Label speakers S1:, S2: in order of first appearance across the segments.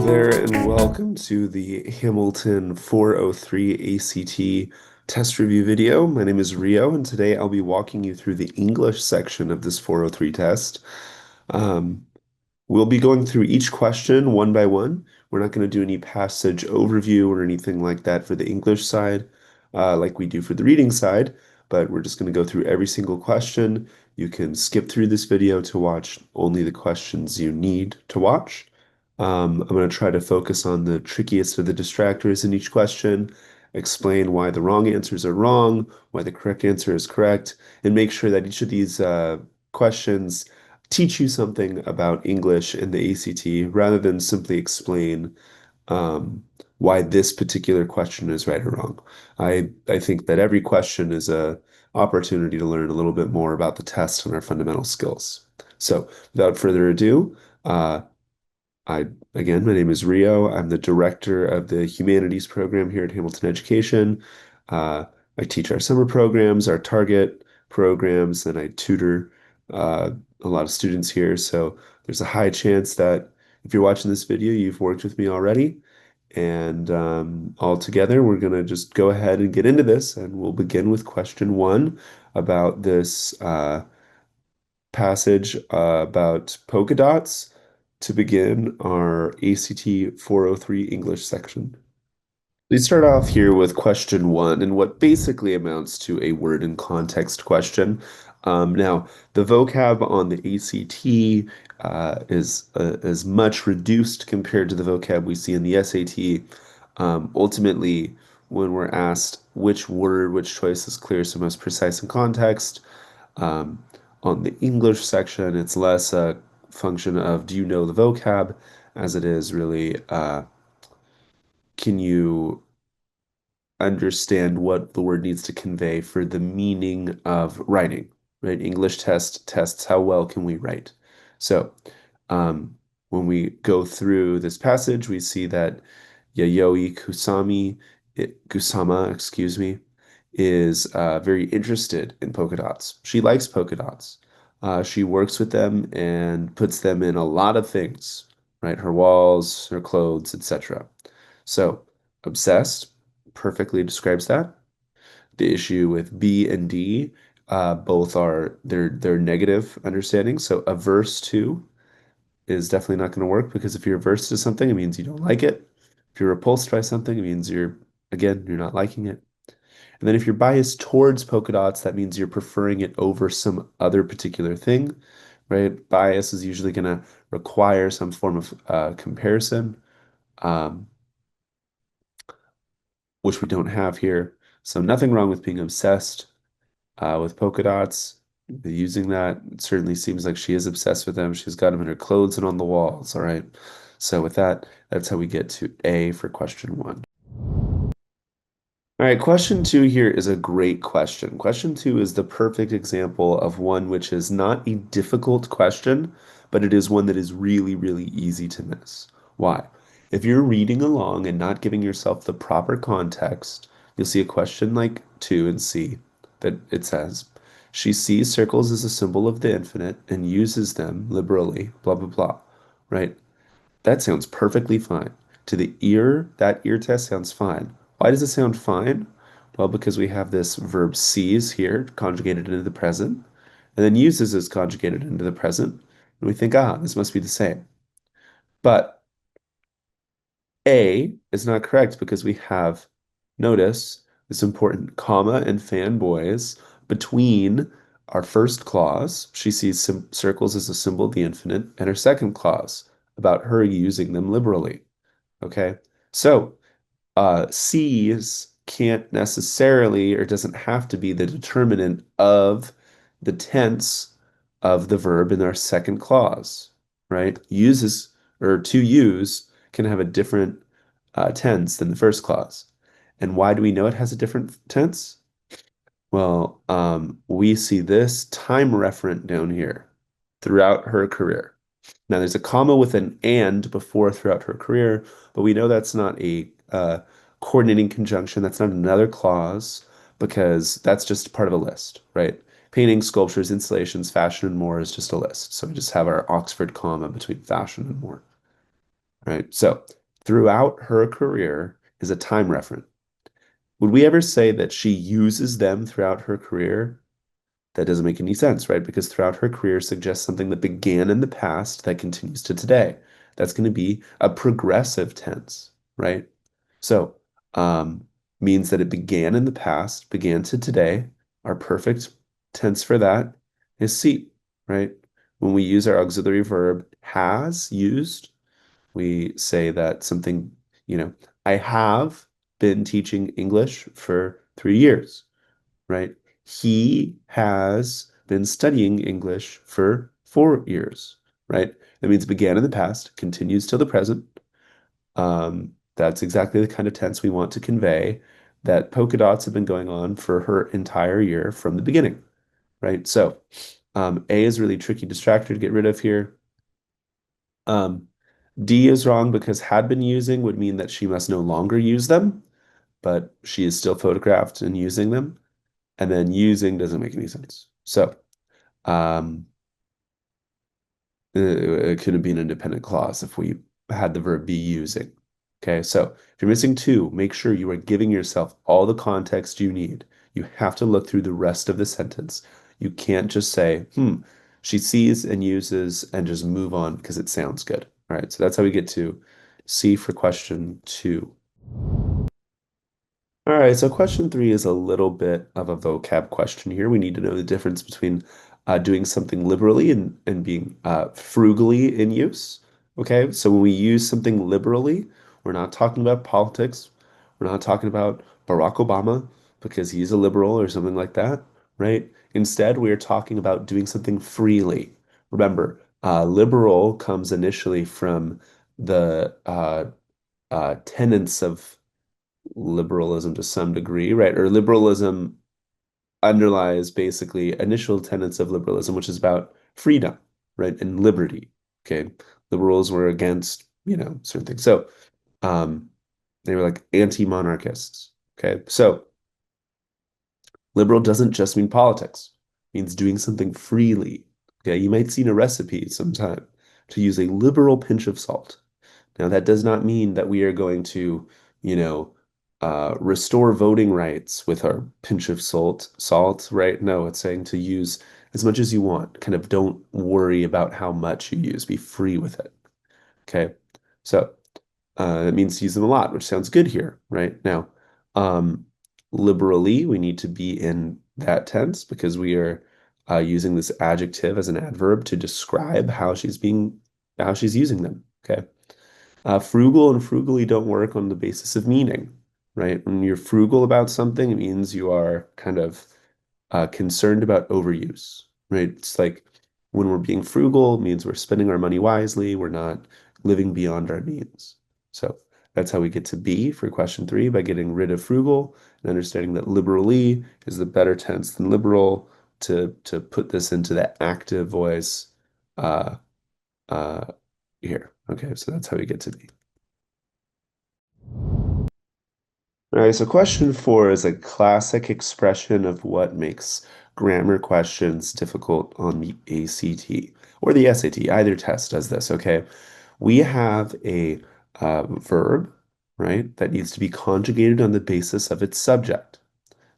S1: there, and welcome to the Hamilton 403 ACT test review video. My name is Rio, and today I'll be walking you through the English section of this 403 test. Um, We'll be going through each question one by one. We're not going to do any passage overview or anything like that for the English side, like we do for the reading side, but we're just going to go through every single question. You can skip through this video to watch only the questions you need to watch. I'm going to try to focus on the trickiest of the distractors in each question, explain why the wrong answers are wrong, why the correct answer is correct, and make sure that each of these questions teach you something about English and the ACT rather than simply explain um, why this particular question is right or wrong. I think that every question is a opportunity to learn a little bit more about the test and our fundamental skills. So, without further ado, uh, I again, my name is Rio. I'm the director of the humanities program here at Hamilton Education. Uh, I teach our summer programs, our target programs, and I tutor a lot of students here. So there's a high chance that if you're watching this video, you've worked with me already. And all together, we're going to just go ahead and get into this. And we'll begin with question one about this passage about polka dots to begin our ACT 403 English section. Let's start off here with question one, and what basically amounts to a word and context question. Now, the vocab on the ACT is much reduced compared to the vocab we see in the SAT. Ultimately, when we're asked which word, which choice is clearest and most precise in context, um, on the English section, it's less a function of do you know the vocab as it is really can you understand what the word needs to convey for the meaning of writing, right? English test tests how well can we write. So um, when we go through this passage, we see that Yayoi Kusama, excuse me, is very interested in polka dots. She likes polka dots. She works with them and puts them in a lot of things, right? Her walls, her clothes, etc. So, obsessed perfectly describes that. The issue with B and D, both are they're negative understandings. So averse to is definitely not going to work because if you're averse to something, it means you don't like it. If you're repulsed by something, it means you're not liking it. And then if you're biased towards polka dots, that means you're preferring it over some other particular thing, right? Bias is usually going to require some form of comparison. Um, which we don't have here. So nothing wrong with being obsessed with polka dots. Using that, it certainly seems like she is obsessed with them. She's got them in her clothes and on the walls. All right. So with that, that's how we get to A for question one. All right, question two here is a great question. Question two is the perfect example of one which is not a difficult question, but it is one that is really, really easy to miss. Why? If you're reading along and not giving yourself the proper context, you'll see a question like two in C that it says, she sees circles as a symbol of the infinite and uses them liberally, blah, blah, blah, right? That sounds perfectly fine. To the ear, that ear test sounds fine. Why does it sound fine? Well, because we have this verb sees here, conjugated into the present, and then uses is conjugated into the present, and we think, this must be the same. But A is not correct because we have, notice, this important comma and fanboys between our first clause, she sees circles as a symbol of the infinite, and her second clause about her using them liberally. Okay, so C's can't necessarily or doesn't have to be the determinant of the tense of the verb in our second clause, right? Uses or to use can have a different tense than the first clause. And why do we know it has a different tense? Well, we see this time referent down here throughout her career. Now, there's a comma with an and before throughout her career, but we know that's not a coordinating conjunction. That's not another clause because that's just part of a list, right? Painting, sculptures, installations, fashion, and more is just a list. So we just have our Oxford comma between fashion and more. right? So throughout her career is a time referent. Would we ever say that she uses them throughout her career? That doesn't make any sense, right? Because throughout her career suggests something that began in the past that continues to today. That's going to be a progressive tense, right? So, um, means that it began in the past, began to today. Our perfect tense for that is see, right? When we use our auxiliary verb has used, we say that something, you know, I have been teaching English for 3 years, right? He has been studying English for 4 years, right? That means began in the past, continues till the present. That's exactly the kind of tense we want to convey that polka dots have been going on for her entire year from the beginning, right? So A is really tricky distractor to get rid of here. Um, D is wrong because had been using would mean that she must no longer use them, but she is still photographed and using them. And then using doesn't make any sense. So um, it could have been an independent clause if we had the verb be using. Okay, so if you're missing two, make sure you are giving yourself all the context you need. You have to look through the rest of the sentence. You can't just say, she sees and uses and just move on because it sounds good. All right, so that's how we get to C for question two. All right, so question three is a little bit of a vocab question here. We need to know the difference between doing something liberally and being frugally in use. Okay, so when we use something liberally, we're not talking about politics. We're not talking about Barack Obama because he's a liberal or something like that, right? Instead, we are talking about doing something freely. Remember, liberal comes initially from the tenets of liberalism to some degree, right? Or liberalism underlies basically initial tenets of liberalism, which is about freedom, right? And liberty. Okay. Liberals were against, certain things. So um, they were like anti-monarchists. Okay. So liberal doesn't just mean politics, it means doing something freely. Okay. You might see in a recipe sometime to use a liberal pinch of salt. Now, that does not mean that we are going to, you know, restore voting rights with our pinch of salt, right? No, it's saying to use as much as you want. Kind of don't worry about how much you use. Be free with it. Okay. So that means to use them a lot, which sounds good here, right? Now, um, liberally, we need to be in that tense because we are using this adjective as an adverb to describe how she's using them. Okay. Frugal and frugally don't work on the basis of meaning, right? When you're frugal about something, it means you are kind of concerned about overuse, right? It's like when we're being frugal, it means we're spending our money wisely, we're not living beyond our means. So that's how we get to B for question three by getting rid of frugal and understanding that liberally is the better tense than liberal to put this into the active voice uh, uh, here. Okay, so that's how we get to B. All right, so question four is a classic expression of what makes grammar questions difficult on the ACT or the SAT. Either test does this, okay? We have a verb, right, that needs to be conjugated on the basis of its subject.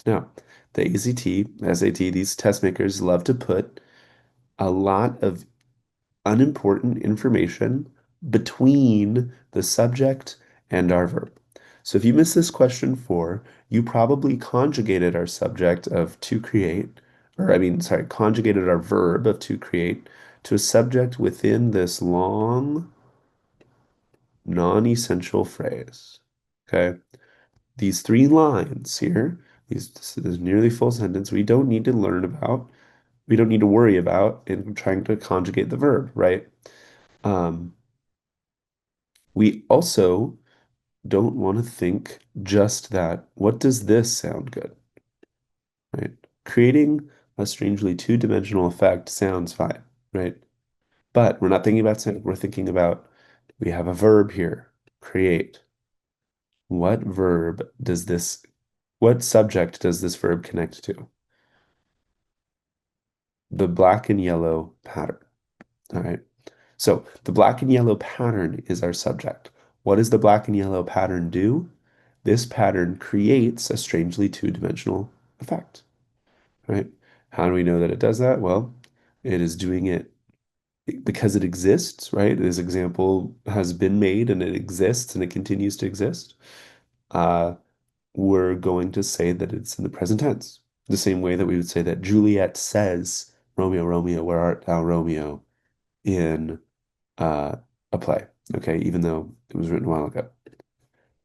S1: Now, the ACT, SAT, these test makers love to put a lot of unimportant information between the subject and our verb. So if you miss this question four, you probably conjugated our subject of to create, or I mean, sorry, conjugated our verb of to create to a subject within this long non-essential phrase. Okay. These three lines here, this is nearly full sentence, we don't need to learn about, we don't need to worry about in trying to conjugate the verb, right? Um, we also don't want to think just that, what does this sound good, right? Creating a strangely two-dimensional effect sounds fine, right? But we're not thinking about sound, we're thinking about, we have a verb here, create. What verb does this, what subject does this verb connect to? The black and yellow pattern, all right? So the black and yellow pattern is our subject. What does the black and yellow pattern do? This pattern creates a strangely two-dimensional effect, right? How do we know that it does that? Well, it is doing it because it exists, right? This example has been made and it exists and it continues to exist. Uh, we're going to say that it's in the present tense, the same way that we would say that Juliet says, Romeo, Romeo, where art thou, Romeo, in uh, a play, okay, even though it was written a while ago.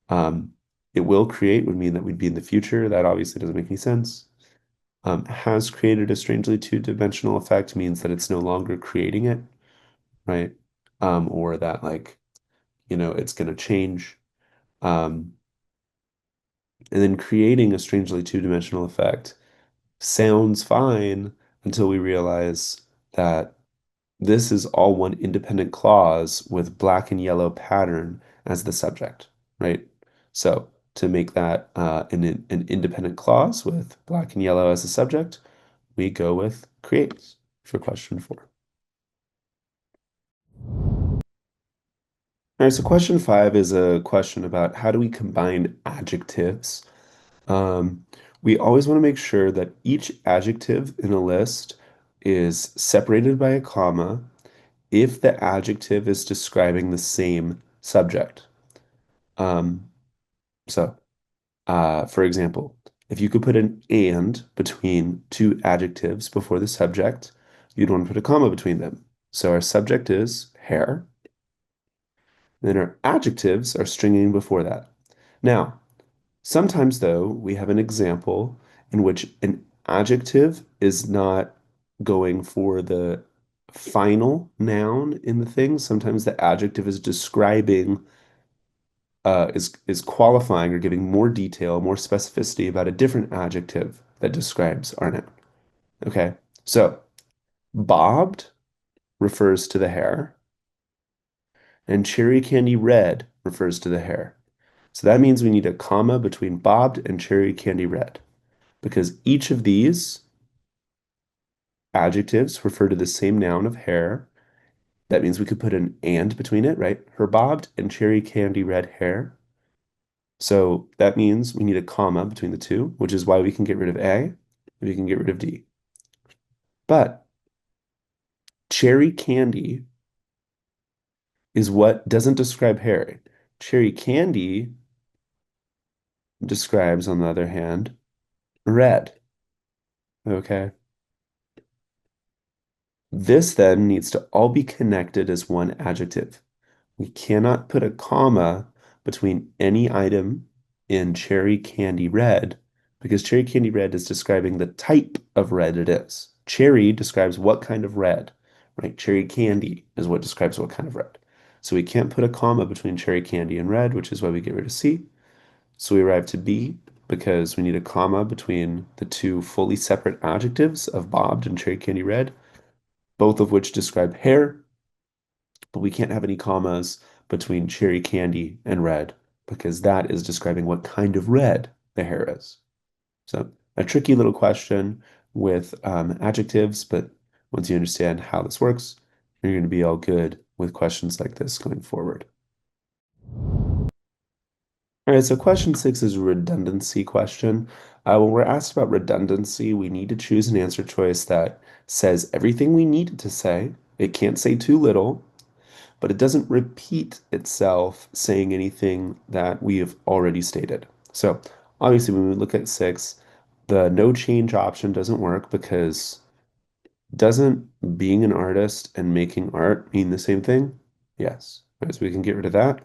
S1: Um, it will create would mean that we'd be in the future. That obviously doesn't make any sense. Has created a strangely two-dimensional effect means that it's no longer creating it, right? Or that like, it's going to change. Um, and then creating a strangely two-dimensional effect sounds fine until we realize that this is all one independent clause with black and yellow pattern as the subject, right? So to make that an independent clause with black and yellow as the subject, we go with creates for question 4. All right, so question 5 is a question about how do we combine adjectives. Um, we always want to make sure that each adjective in a list is separated by a comma if the adjective is describing the same subject. Um, for example, if you could put an and between two adjectives before the subject, you'd want to put a comma between them. So our subject is hair, then our adjectives are stringing before that. Now, sometimes, though, we have an example in which an adjective is not going for the final noun in the thing. Sometimes the adjective is describing, is qualifying or giving more detail, more specificity about a different adjective that describes our noun. Okay, so bobbed refers to the hair, and cherry candy red refers to the hair. So that means we need a comma between bobbed and cherry candy red, because each of these adjectives refer to the same noun of hair. That means we could put an and between it, right? Her bobbed and cherry candy red hair. So that means we need a comma between the two, which is why we can get rid of A, we can get rid of D. But cherry candy is what doesn't describe hair. Cherry candy describes, on the other hand, red. Okay. This then needs to all be connected as one adjective. We cannot put a comma between any item in cherry candy red because cherry candy red is describing the type of red it is. Cherry describes what kind of red, right? Cherry candy is what describes what kind of red. So we can't put a comma between cherry candy and red, which is why we get rid of C. So we arrive to B because we need a comma between the two fully separate adjectives of bobbed and cherry candy red, both of which describe hair, but we can't have any commas between cherry candy and red because that is describing what kind of red the hair is. So a tricky little question with adjectives, but once you understand how this works, you're going to be all good with questions like this going forward. All right, so question 6 is a redundancy question. When we're asked about redundancy, we need to choose an answer choice that says everything we need it to say. It can't say too little, but it doesn't repeat itself saying anything that we have already stated. So obviously, when we look at 6, the no change option doesn't work because doesn't being an artist and making art mean the same thing? Yes. Right, so we can get rid of that.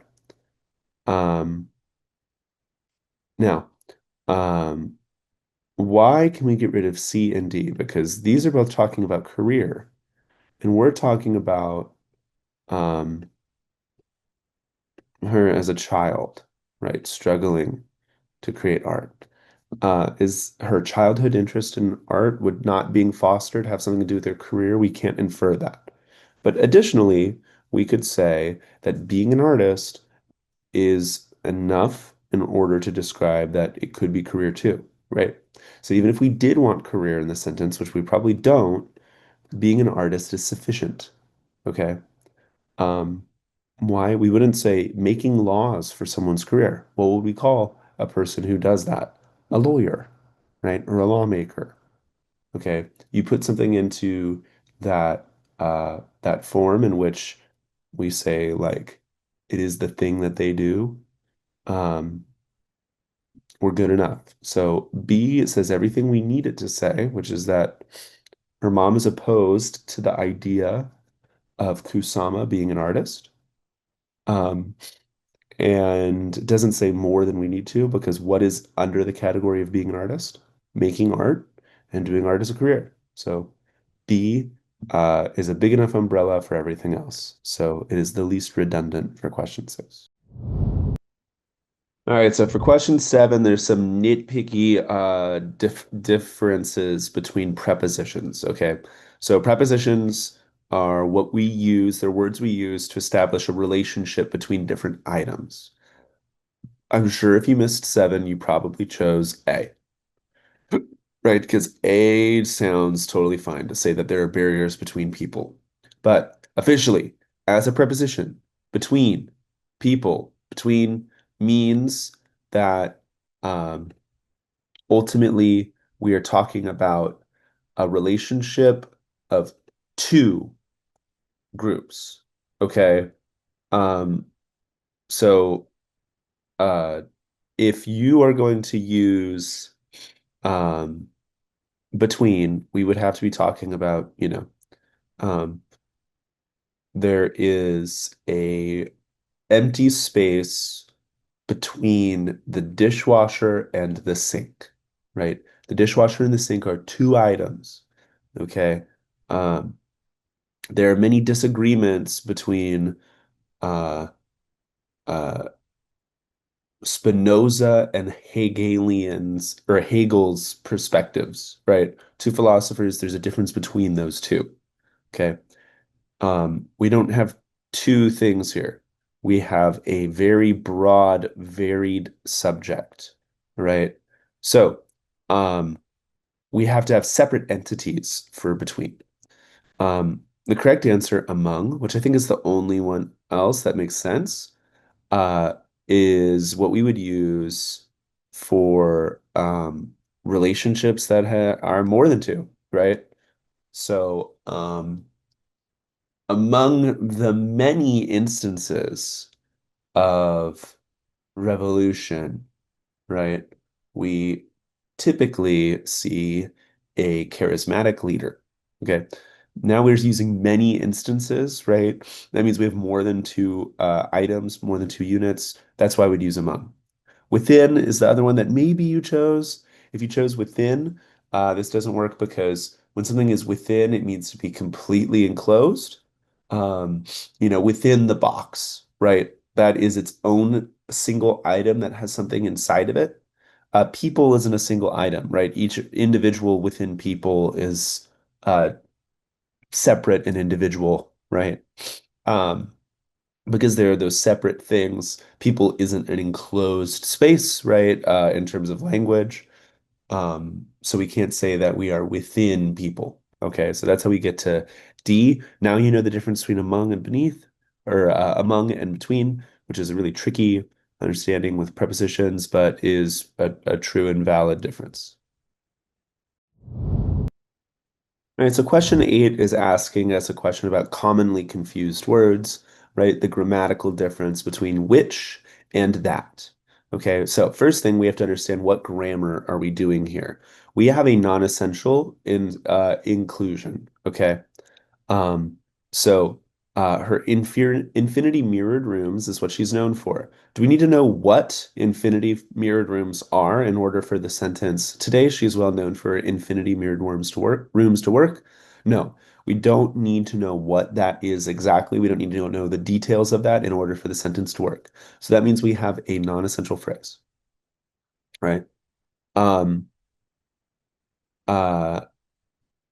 S1: Um, now, um, why can we get rid of C and D? Because these are both talking about career, and we're talking about um, her as a child, right? Struggling to create art. Is her childhood interest in art would not being fostered have something to do with her career? We can't infer that. But additionally, we could say that being an artist is enough in order to describe that it could be career too, right? So even if we did want career in the sentence, which we probably don't, being an artist is sufficient, okay? Um, why? We wouldn't say making laws for someone's career. What would we call a person who does that? A lawyer, right? Or a lawmaker. Okay. You put something into that form in which we say like it is the thing that they do. Um, we're good enough. So B says everything we need it to say, which is that her mom is opposed to the idea of Kusama being an artist. Um, and doesn't say more than we need to because what is under the category of being an artist? Making art and doing art as a career. So B is a big enough umbrella for everything else. So it is the least redundant for question 6. All right, so for question 7, there's some nitpicky differences between prepositions. Okay, so prepositions are what we use, they're words we use to establish a relationship between different items. I'm sure if you missed 7, you probably chose A, right? Because A sounds totally fine to say that there are barriers between people. But officially, as a preposition, between people, between means that um, ultimately we are talking about a relationship of two groups. Okay. Um, so uh, if you are going to use um, between, we would have to be talking about, um, there is a empty space between the dishwasher and the sink, right? The dishwasher and the sink are two items, okay? Um, there are many disagreements between uh, uh, Spinoza and Hegelians or Hegel's perspectives, right? Two philosophers, there's a difference between those two. Okay. We don't have two things here. We have a very broad, varied subject, right? So, we have to have separate entities for between. The correct answer, among, which I think is the only one else that makes sense, uh, is what we would use for relationships that ha are more than two, right? So, among the many instances of revolution, right, we typically see a charismatic leader. Okay. Now we're using many instances, right? That means we have more than two items, more than two units. That's why we'd use among. Within is the other one that maybe you chose. If you chose within, this doesn't work because when something is within, it needs to be completely enclosed. Um, within the box, right? That is its own single item that has something inside of it. People isn't a single item, right? Each individual within people is uh, separate and individual, right? Um, because there are those separate things. People isn't an enclosed space, right? In terms of language. So we can't say that we are within people. Okay, so that's how we get to D. Now you know the difference between among and beneath, or among and between, which is a really tricky understanding with prepositions, but is a true and valid difference. All right, so question 8 is asking us a question about commonly confused words, right? The grammatical difference between which and that. Okay, so first thing we have to understand, what grammar are we doing here? We have a non-essential in inclusion. Okay. Um, so her infinity mirrored rooms is what she's known for. Do we need to know what infinity mirrored rooms are in order for the sentence? Today she's well known for infinity mirrored rooms to work. No, we don't need to know what that is exactly. We don't need to know the details of that in order for the sentence to work. So that means we have a non-essential phrase, right? Um, uh,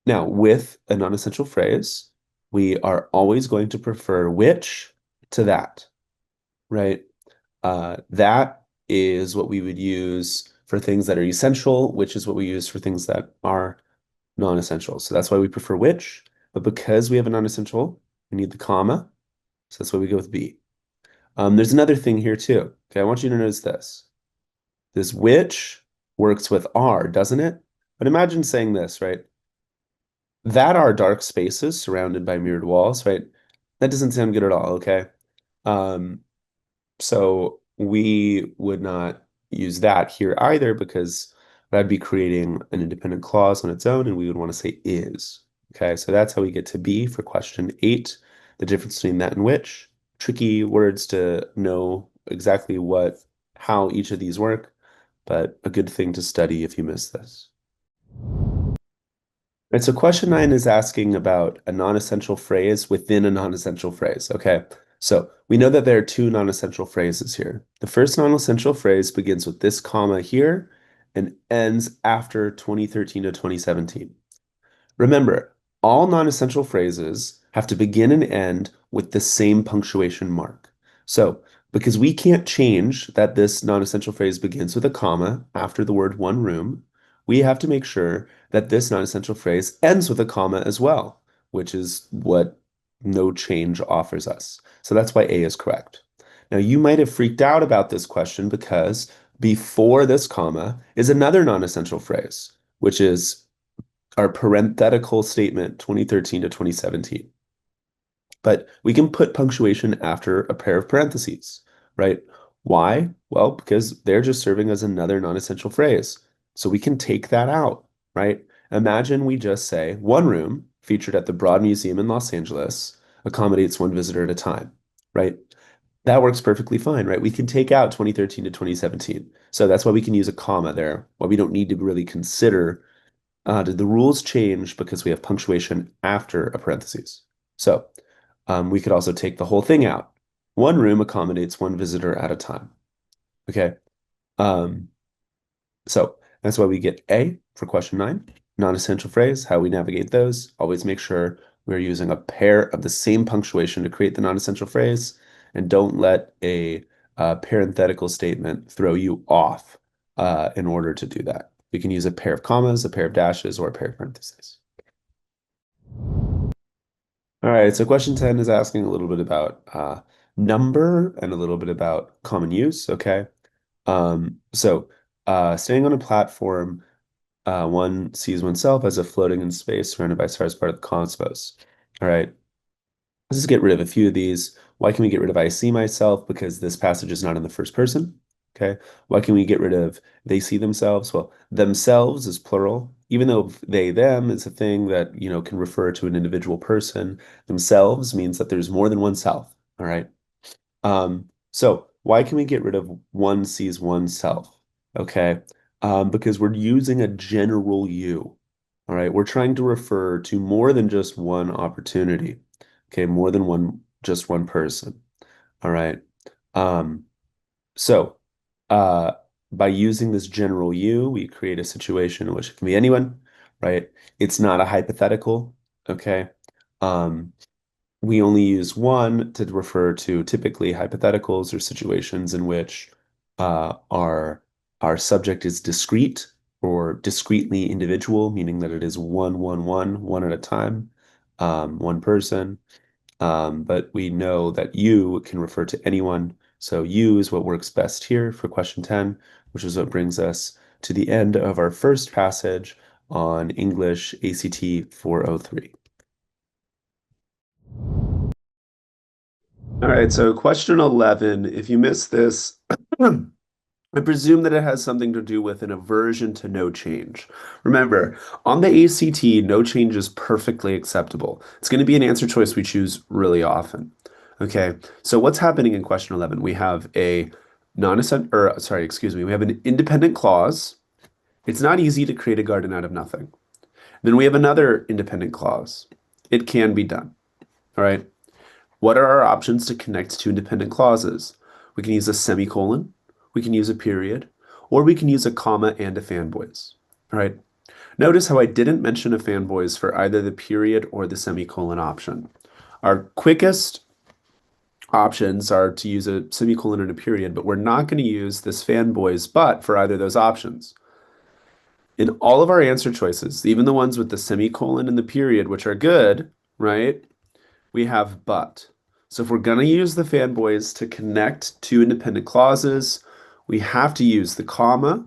S1: Now, with a non-essential phrase, we are always going to prefer which to that, right? That is what we would use for things that are essential, which is what we use for things that are non-essential. So that's why we prefer which. But because we have a non-essential, we need the comma. So that's why we go with B. There's another thing here too. Okay, I want you to notice this. This which works with are, doesn't it? But imagine saying this, right? That are dark spaces surrounded by mirrored walls, right? That doesn't sound good at all, okay? Um, so we would not use that here either because that'd be creating an independent clause on its own, and we would want to say is. Okay, so that's how we get to B for question 8, the difference between that and which. Tricky words to know exactly how each of these work, but a good thing to study if you miss this. Right, so question 9 is asking about a non-essential phrase within a non-essential phrase. Okay, so we know that there are two non-essential phrases here. The first non-essential phrase begins with this comma here and ends after 2013 to 2017. Remember, all non-essential phrases have to begin and end with the same punctuation mark. So, because we can't change that this non-essential phrase begins with a comma after the word one room, we have to make sure that this non-essential phrase ends with a comma as well, which is what no change offers us. So that's why A is correct. Now, you might have freaked out about this question because before this comma is another non-essential phrase, which is our parenthetical statement 2013 to 2017. But we can put punctuation after a pair of parentheses, right? Why? Well, because they're just serving as another non-essential phrase. So we can take that out, right? Imagine we just say one room featured at the Broad Museum in Los Angeles accommodates one visitor at a time, right? That works perfectly fine, right? We can take out 2013 to 2017. So that's why we can use a comma there, why we don't need to really consider did the rules change because we have punctuation after a parentheses? So we could also take the whole thing out. One room accommodates one visitor at a time. Okay. Um, so that's why we get A for question 9. Non-essential phrase, how we navigate those. Always make sure we're using a pair of the same punctuation to create the non-essential phrase, and don't let a parenthetical statement throw you off in order to do that. We can use a pair of commas, a pair of dashes, or a pair of parentheses. All right, so question 10 is asking a little bit about number and a little bit about common use, okay? Staying on a platform, one sees oneself as a floating in space surrounded by stars, part of the cosmos. All right, let's just get rid of a few of these. Why can we get rid of I see myself? Because this passage is not in the first person. Okay. Why can we get rid of they see themselves? Well, themselves is plural. Even though they, them is a thing that, can refer to an individual person, themselves means that there's more than one self. All right. So why can we get rid of one sees oneself? Okay. Because we're using a general you. All right. We're trying to refer to more than just one opportunity. Okay. More than just one person. All right. Um, so uh, by using this general you, we create a situation in which it can be anyone, right? It's not a hypothetical. Okay. Um, we only use one to refer to typically hypotheticals or situations in which our subject is discrete or discretely individual, meaning that it is one at a time, one person. But we know that you can refer to anyone. So you is what works best here for question 10, which is what brings us to the end of our first passage on English ACT 403. All right, so question 11, if you missed this, I presume that it has something to do with an aversion to no change. Remember, on the ACT, no change is perfectly acceptable. It's going to be an answer choice we choose really often. Okay, so what's happening in question 11? We have a non-essential, or sorry, excuse me, we have an independent clause. It's not easy to create a garden out of nothing. Then we have another independent clause. It can be done. All right. What are our options to connect two independent clauses? We can use a semicolon, we can use a period, or we can use a comma and a fanboys. All right. Notice how I didn't mention a fanboys for either the period or the semicolon option. Our quickest options are to use a semicolon and a period, but we're not going to use this fanboys but for either of those options. In all of our answer choices, even the ones with the semicolon and the period, which are good, right? We have but. So if we're going to use the fanboys to connect two independent clauses, we have to use the comma,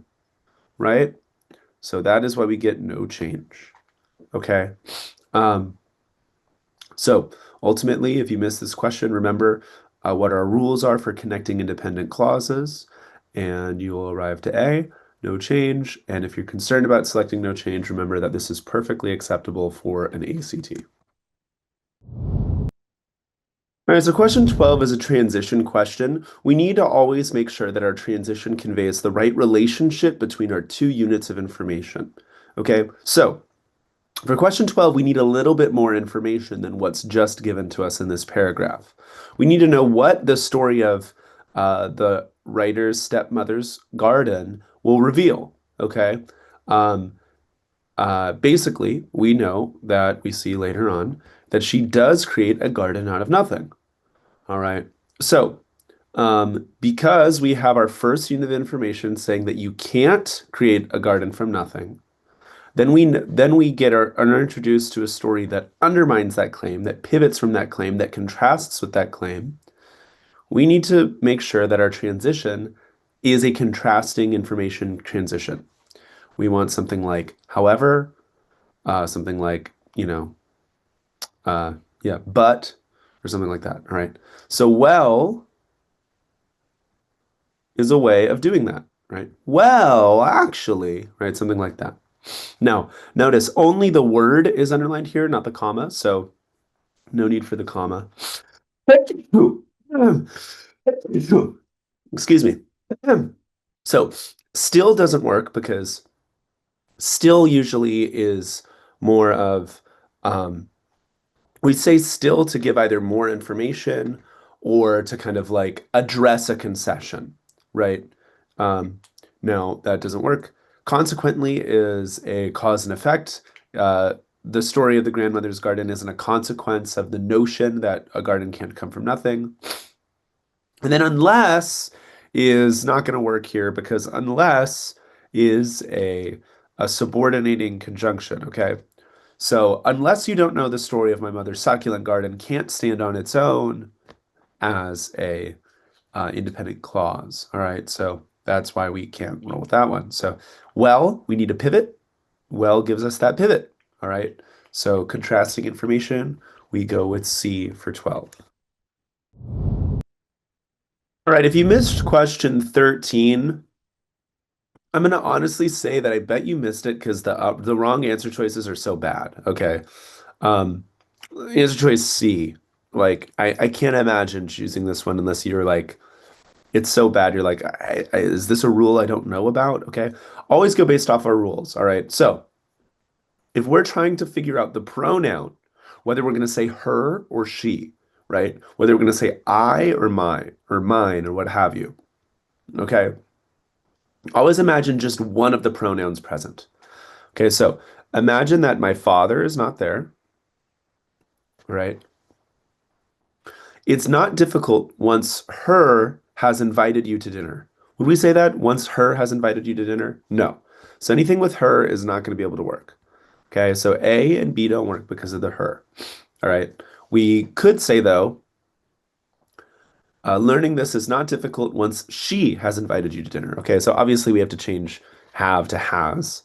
S1: right? So that is why we get no change. Okay. Um, so ultimately, if you miss this question, remember what our rules are for connecting independent clauses, and you will arrive to A, no change. And if you're concerned about selecting no change, remember that this is perfectly acceptable for an ACT. All right, so question 12 is a transition question. We need to always make sure that our transition conveys the right relationship between our two units of information. Okay, so for question 12, we need a little bit more information than what's just given to us in this paragraph. We need to know what the story of the writer's stepmother's garden will reveal, okay? Um, Basically, we know that we see later on that she does create a garden out of nothing, all right? So, because we have our first unit of information saying that you can't create a garden from nothing, then we are introduced to a story that undermines that claim, that pivots from that claim, that contrasts with that claim. We need to make sure that our transition is a contrasting information transition. We want something like, however, something like, uh, yeah, but, or something like that. All right. So, well is a way of doing that, right? Well, actually, right? Something like that. Now, notice only the word is underlined here, not the comma. So no need for the comma. Excuse me. So still doesn't work because still usually is more of we say still to give either more information or to kind of like address a concession, right? Um, no, that doesn't work. Consequently is a cause and effect. Uh, the story of the grandmother's garden isn't a consequence of the notion that a garden can't come from nothing. And then unless is not going to work here because unless is a subordinating conjunction, okay? So unless you don't know the story of my mother's succulent garden can't stand on its own as a independent clause. All right, so that's why we can't roll with that one. So well, we need a pivot. Well gives us that pivot. All right, so contrasting information, we go with C for 12. All right, if you missed question 13, I'm gonna honestly say that I bet you missed it because the wrong answer choices are so bad. Okay. Um, Answer choice C. Like I can't imagine choosing this one unless you're like it's so bad you're like is this a rule I don't know about? Okay. Always go based off our rules. All right. So if we're trying to figure out the pronoun, whether we're going to say her or she, right? Whether we're going to say I or my or mine or what have you. Okay. Always imagine just one of the pronouns present. Okay, so imagine that my father is not there, right? It's not difficult once her has invited you to dinner. Would we say that once her has invited you to dinner? No. So anything with her is not going to be able to work. Okay, so A and B don't work because of the her. All right. We could say, though, learning this is not difficult once she has invited you to dinner. Okay, so obviously we have to change have to has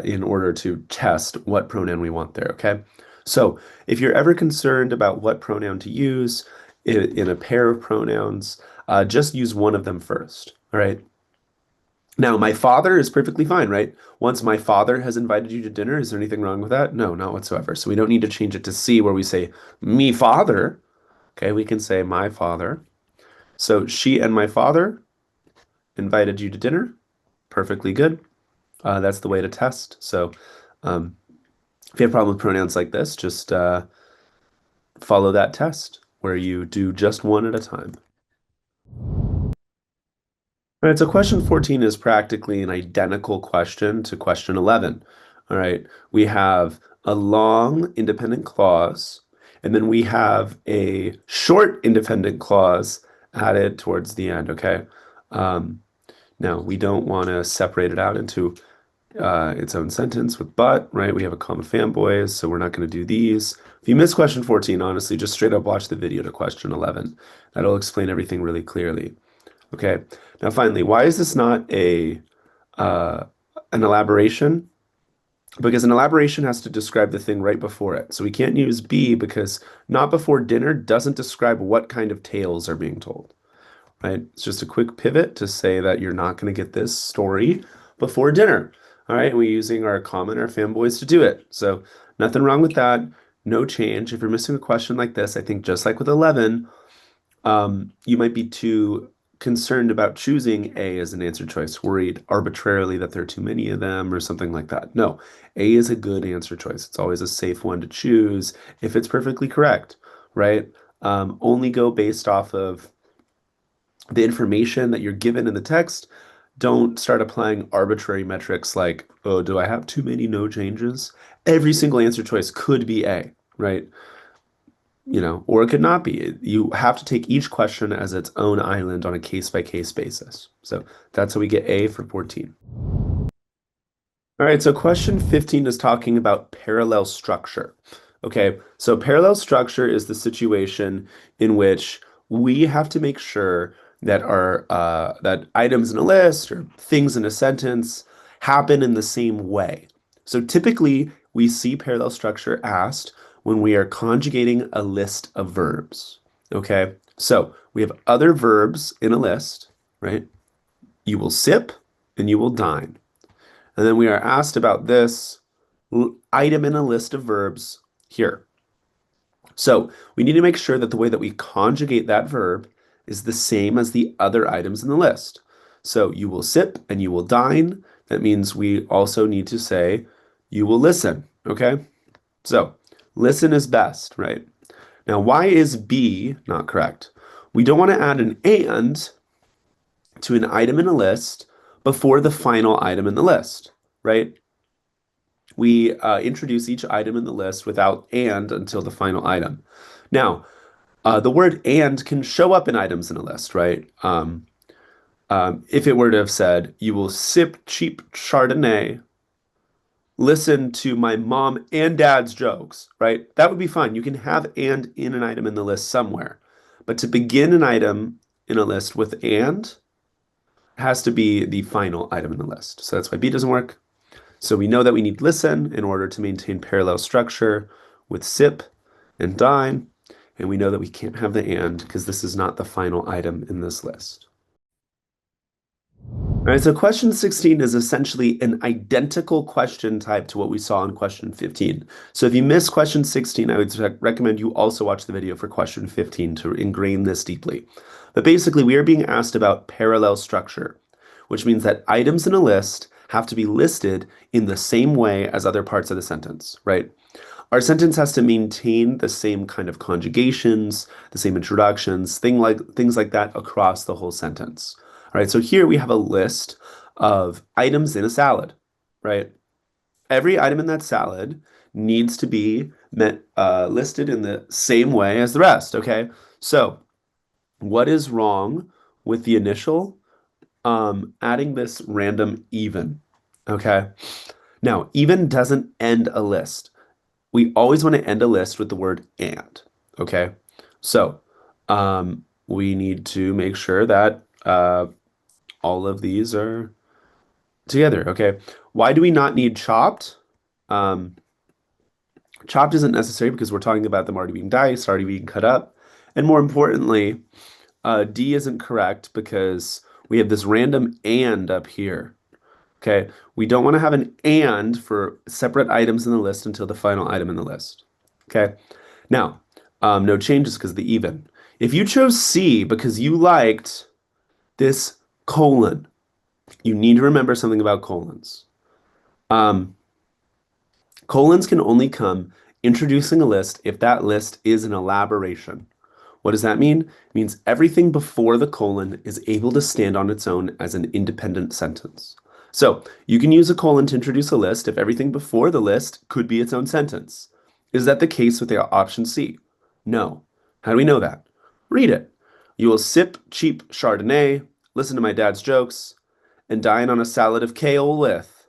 S1: in order to test what pronoun we want there. Okay, so if you're ever concerned about what pronoun to use in a pair of pronouns, just use one of them first. All right. Now, my father is perfectly fine, right? Once my father has invited you to dinner, is there anything wrong with that? No, not whatsoever. So we don't need to change it to C where we say me father. Okay, we can say my father. So she and my father invited you to dinner. Perfectly good. That's the way to test. So if you have a problem with pronouns like this, just follow that test where you do just one at a time. All right, so question 14 is practically an identical question to question 11. All right, we have a long independent clause, and then we have a short independent clause added towards the end, okay? Now, we don't want to separate it out into its own sentence with but, right? We have a comma fanboys, so we're not going to do these. If you miss question 14, honestly, just straight up watch the video to question 11. That'll explain everything really clearly. Okay, now finally, why is this not an elaboration? Because an elaboration has to describe the thing right before it. So we can't use be because not before dinner doesn't describe what kind of tales are being told, right? It's just a quick pivot to say that you're not going to get this story before dinner. All right, we're using our comma and our fanboys to do it. So nothing wrong with that. No change. If you're missing a question like this, I think just like with 11, you might be too concerned about choosing A as an answer choice, worried arbitrarily that there are too many of them or something like that. No, A is a good answer choice. It's always a safe one to choose if it's perfectly correct, right? Only go based off of the information that you're given in the text. Don't start applying arbitrary metrics like, oh, do I have too many no changes? Every single answer choice could be A, right? Or it could not be. You have to take each question as its own island on a case-by-case basis. So that's how we get A for 14. All right, so question 15 is talking about parallel structure. Okay, so parallel structure is the situation in which we have to make sure that our that items in a list or things in a sentence happen in the same way. So typically we see parallel structure asked when we are conjugating a list of verbs. Okay, so we have other verbs in a list, right? You will sip and you will dine. And then we are asked about this item in a list of verbs here. So we need to make sure that the way that we conjugate that verb is the same as the other items in the list. So you will sip and you will dine. That means we also need to say you will listen, okay? So listen is best, right? Now, why is be not correct? We don't want to add an and to an item in a list before the final item in the list, right? We introduce each item in the list without and until the final item. Now, the word and can show up in items in a list, right? If it were to have said, you will sip cheap Chardonnay, listen to my mom and dad's jokes, right? That would be fine. You can have and in an item in the list somewhere. But to begin an item in a list with and has to be the final item in the list. So that's why B doesn't work. So we know that we need listen in order to maintain parallel structure with sip and dine. And we know that we can't have the and because this is not the final item in this list. All right, so question 16 is essentially an identical question type to what we saw in question 15. So if you missed question 16, I would recommend you also watch the video for question 15 to ingrain this deeply. But basically, we are being asked about parallel structure, which means that items in a list have to be listed in the same way as other parts of the sentence, right? Our sentence has to maintain the same kind of conjugations, the same introductions, things like that across the whole sentence. All right, so here we have a list of items in a salad, right? Every item in that salad needs to be listed in the same way as the rest, okay? So what is wrong with the initial adding this random even, okay? Now, even doesn't end a list. We always want to end a list with the word and, okay? So we need to make sure that all of these are together, okay? Why do we not need chopped? Chopped isn't necessary because we're talking about them already being diced, already being cut up. And more importantly, D isn't correct because we have this random and up here. Okay, we don't want to have an and for separate items in the list until the final item in the list. Okay, now, no changes because of the even. If you chose C because you liked this colon, you need to remember something about colons. Colons can only come introducing a list if that list is an elaboration. What does that mean? It means everything before the colon is able to stand on its own as an independent sentence. So you can use a colon to introduce a list if everything before the list could be its own sentence. Is that the case with the option C? No. How do we know that? Read it. You will sip cheap Chardonnay, listen to my dad's jokes, and dine on a salad of kale with.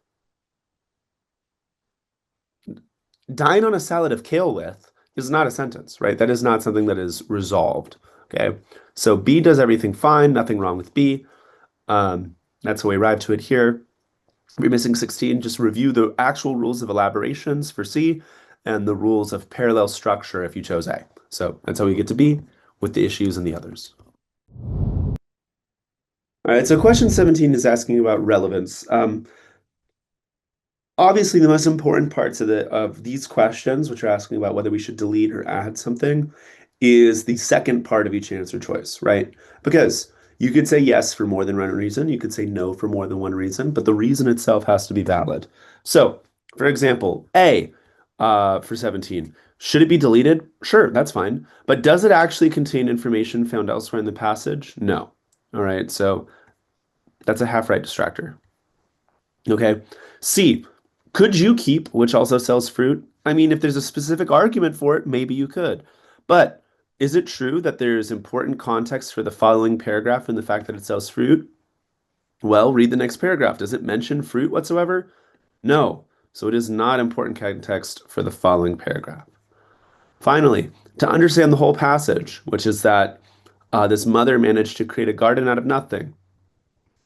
S1: Dine on a salad of kale with is not a sentence, right? That is not something that is resolved. Okay. So B does everything fine, nothing wrong with B. That's how we arrive to it here. We're missing 16. Just review the actual rules of elaborations for C and the rules of parallel structure if you chose A. So that's how we get to B with the issues and the others. All right, so question 17 is asking about relevance. Obviously, the most important parts of these questions, which are asking about whether we should delete or add something, is the second part of each answer choice, right? Because you could say yes for more than one reason, you could say no for more than one reason, but the reason itself has to be valid. So, for example, A for 17, should it be deleted? Sure, that's fine. But does it actually contain information found elsewhere in the passage? No. All right, so that's a half-right distractor. Okay. C, could you keep, which also sells fruit? I mean, if there's a specific argument for it, maybe you could. But is it true that there's important context for the following paragraph and the fact that it sells fruit? Well, read the next paragraph. Does it mention fruit whatsoever? No. So it is not important context for the following paragraph. Finally, to understand the whole passage, which is that this mother managed to create a garden out of nothing,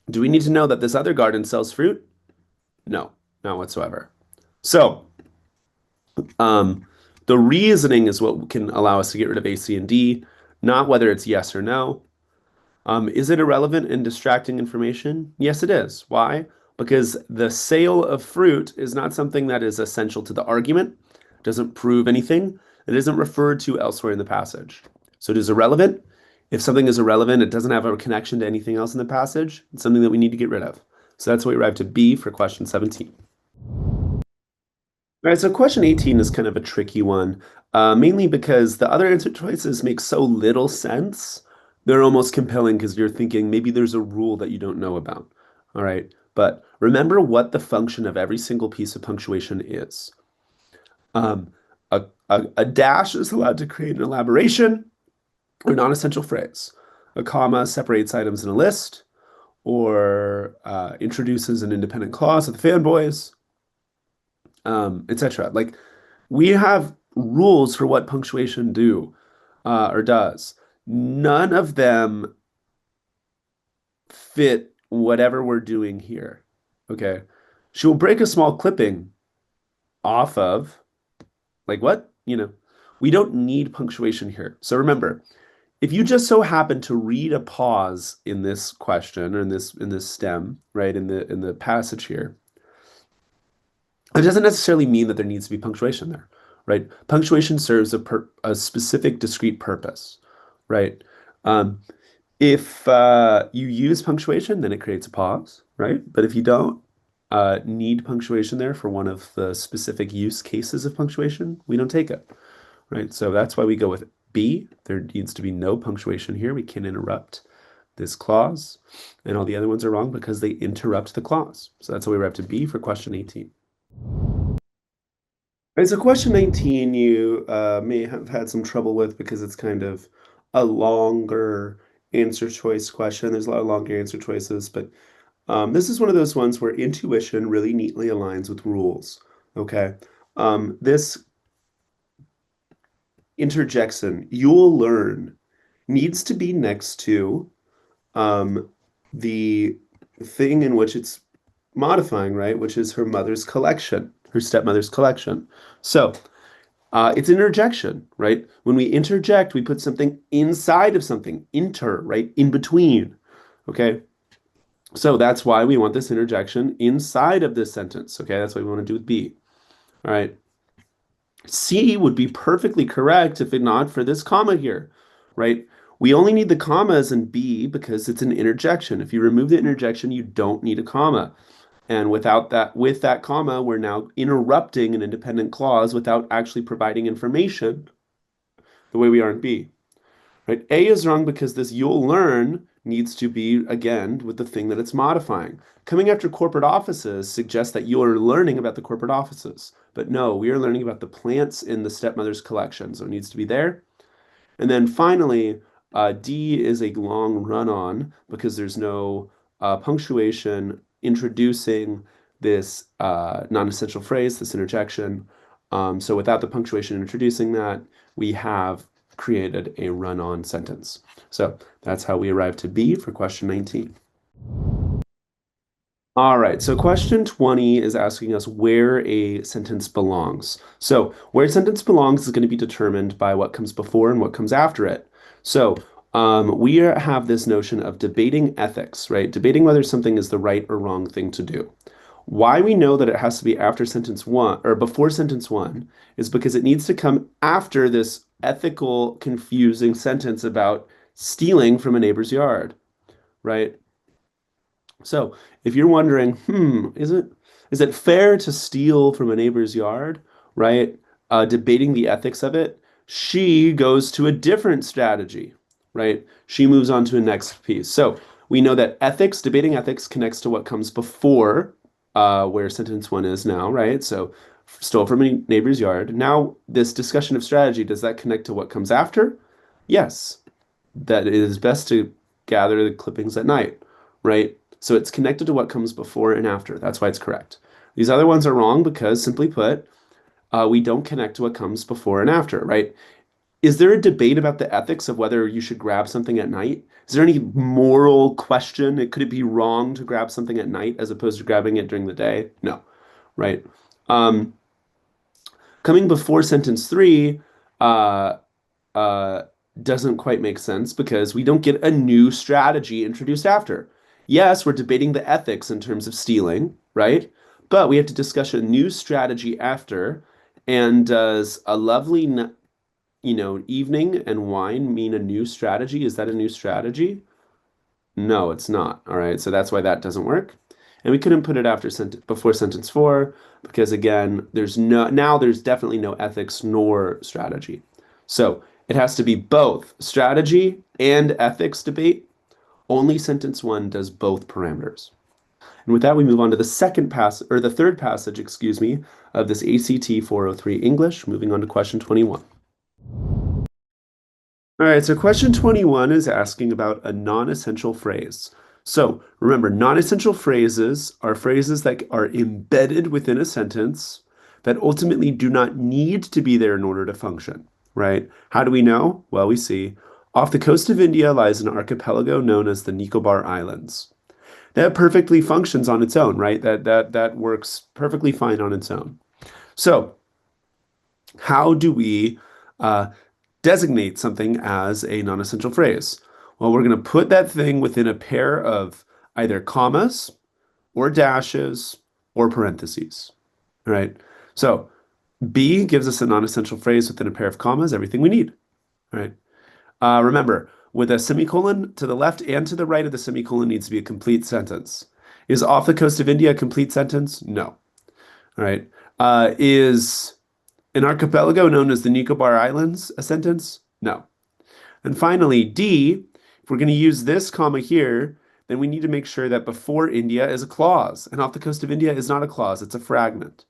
S1: do we need to know that this other garden sells fruit? No, not whatsoever. So, um, the reasoning is what can allow us to get rid of A, C, and D, not whether it's yes or no. Is it irrelevant and distracting information? Yes, it is. Why? Because the sale of fruit is not something that is essential to the argument, doesn't prove anything, it isn't referred to elsewhere in the passage. So it is irrelevant. If something is irrelevant, it doesn't have a connection to anything else in the passage, it's something that we need to get rid of. So that's why we arrive to B for question 17. All right, so question 18 is kind of a tricky one, mainly because the other answer choices make so little sense. They're almost compelling because you're thinking maybe there's a rule that you don't know about. All right, but remember what the function of every single piece of punctuation is. Um, a dash is allowed to create an elaboration or non-essential phrase. A comma separates items in a list or introduces an independent clause of the fanboys, etc. Like we have rules for what punctuation do or does. None of them fit whatever we're doing here. Okay. She will break a small clipping off of, like what? We don't need punctuation here. So remember, if you just so happen to read a pause in this question or in this stem, right, in the passage here, it doesn't necessarily mean that there needs to be punctuation there, right? Punctuation serves a specific discrete purpose, right? Um, if you use punctuation, then it creates a pause, right? But if you don't need punctuation there for one of the specific use cases of punctuation, we don't take it, right? So that's why we go with B. There needs to be no punctuation here. We can interrupt this clause, and all the other ones are wrong because they interrupt the clause. So that's why we arrive to B for question 18. Right, so question 19 you may have had some trouble with because it's kind of a longer answer choice question. There's a lot of longer answer choices, but this is one of those ones where intuition really neatly aligns with rules. Okay. This interjection, you'll learn, needs to be next to um, the thing in which it's modifying, right? Which is her mother's collection, her stepmother's collection. So it's an interjection, right? When we interject, we put something inside of something, right? In between, okay? So that's why we want this interjection inside of this sentence, okay? That's what we want to do with B, all right? C would be perfectly correct if it not for this comma here, right? We only need the commas in B because it's an interjection. If you remove the interjection, you don't need a comma. And with that comma, we're now interrupting an independent clause without actually providing information the way we are in B. Right? A is wrong because this you'll learn needs to be, again, with the thing that it's modifying. Coming after corporate offices suggests that you're learning about the corporate offices. But no, we are learning about the plants in the stepmother's collection. So it needs to be there. And then finally, D is a long run-on because there's no punctuation introducing this non-essential phrase, this interjection. So without the punctuation introducing that, we have created a run-on sentence. So that's how we arrive to B for question 19. All right, so question 20 is asking us where a sentence belongs. So where a sentence belongs is going to be determined by what comes before and what comes after it. So we have this notion of debating ethics, right? Debating whether something is the right or wrong thing to do. Why we know that it has to be after sentence one or before sentence one is because it needs to come after this ethical, confusing sentence about stealing from a neighbor's yard, right? So if you're wondering, is it fair to steal from a neighbor's yard, right? Debating the ethics of it, she goes to a different strategy, right? She moves on to a next piece. So we know that ethics, debating ethics connects to what comes before where sentence one is now, right? So stole from a neighbor's yard. Now, this discussion of strategy, does that connect to what comes after? Yes, that it is best to gather the clippings at night, right? So it's connected to what comes before and after. That's why it's correct. These other ones are wrong because, simply put, we don't connect to what comes before and after, right? Is there a debate about the ethics of whether you should grab something at night? Is there any moral question? Could it be wrong to grab something at night as opposed to grabbing it during the day? No, right? Um, Coming before sentence three, uh, uh, doesn't quite make sense because we don't get a new strategy introduced after. Yes, we're debating the ethics in terms of stealing, right? But we have to discuss a new strategy after. And does a lovely, evening and wine mean a new strategy? Is that a new strategy? No, it's not. All right, so that's why that doesn't work. And we couldn't put it after before sentence four because again, there's definitely no ethics nor strategy. So it has to be both strategy and ethics debate. Only sentence one does both parameters. And with that, we move on to the third passage, excuse me, of this ACT 403 English, moving on to question 21. All right, so question 21 is asking about a non-essential phrase. So remember, non-essential phrases are phrases that are embedded within a sentence that ultimately do not need to be there in order to function, right? How do we know? Well, we see off the coast of India lies an archipelago known as the Nicobar Islands. That perfectly functions on its own, right? That works perfectly fine on its own. So how do we uh, designate something as a non-essential phrase? Well, we're going to put that thing within a pair of either commas or dashes or parentheses. All right. So B gives us a non-essential phrase within a pair of commas, everything we need. All right. Remember, with a semicolon to the left and to the right of the semicolon needs to be a complete sentence. Is off the coast of India a complete sentence? No. All right. Is an archipelago known as the Nicobar Islands a sentence? No. And finally, D, if we're going to use this comma here, then we need to make sure that before India is a clause. And off the coast of India is not a clause, it's a fragment.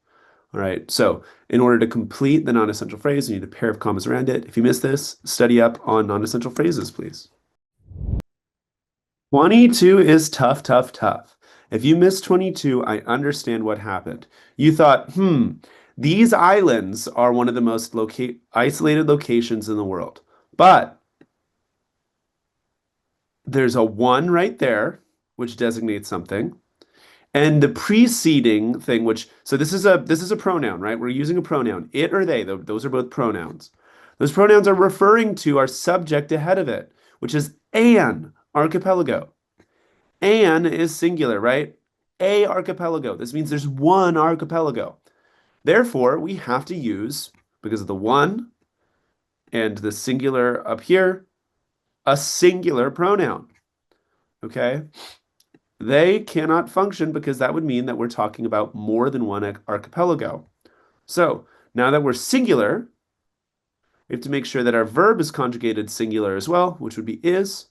S1: All right, so in order to complete the non-essential phrase, you need a pair of commas around it. If you missed this, study up on non-essential phrases, please. 22 is tough, tough, tough. If you missed 22, I understand what happened. You thought, these islands are one of the most isolated locations in the world. But there's a one right there, which designates something. And the preceding thing, so this is a pronoun, right? We're using a pronoun, it or they, those are both pronouns. Those pronouns are referring to our subject ahead of it, which is an archipelago. An is singular, right? A archipelago. This means there's one archipelago. Therefore, we have to use, because of the one and the singular up here, a singular pronoun. Okay? They cannot function because that would mean that we're talking about more than one archipelago. So now that we're singular, we have to make sure that our verb is conjugated singular as well, which would be is.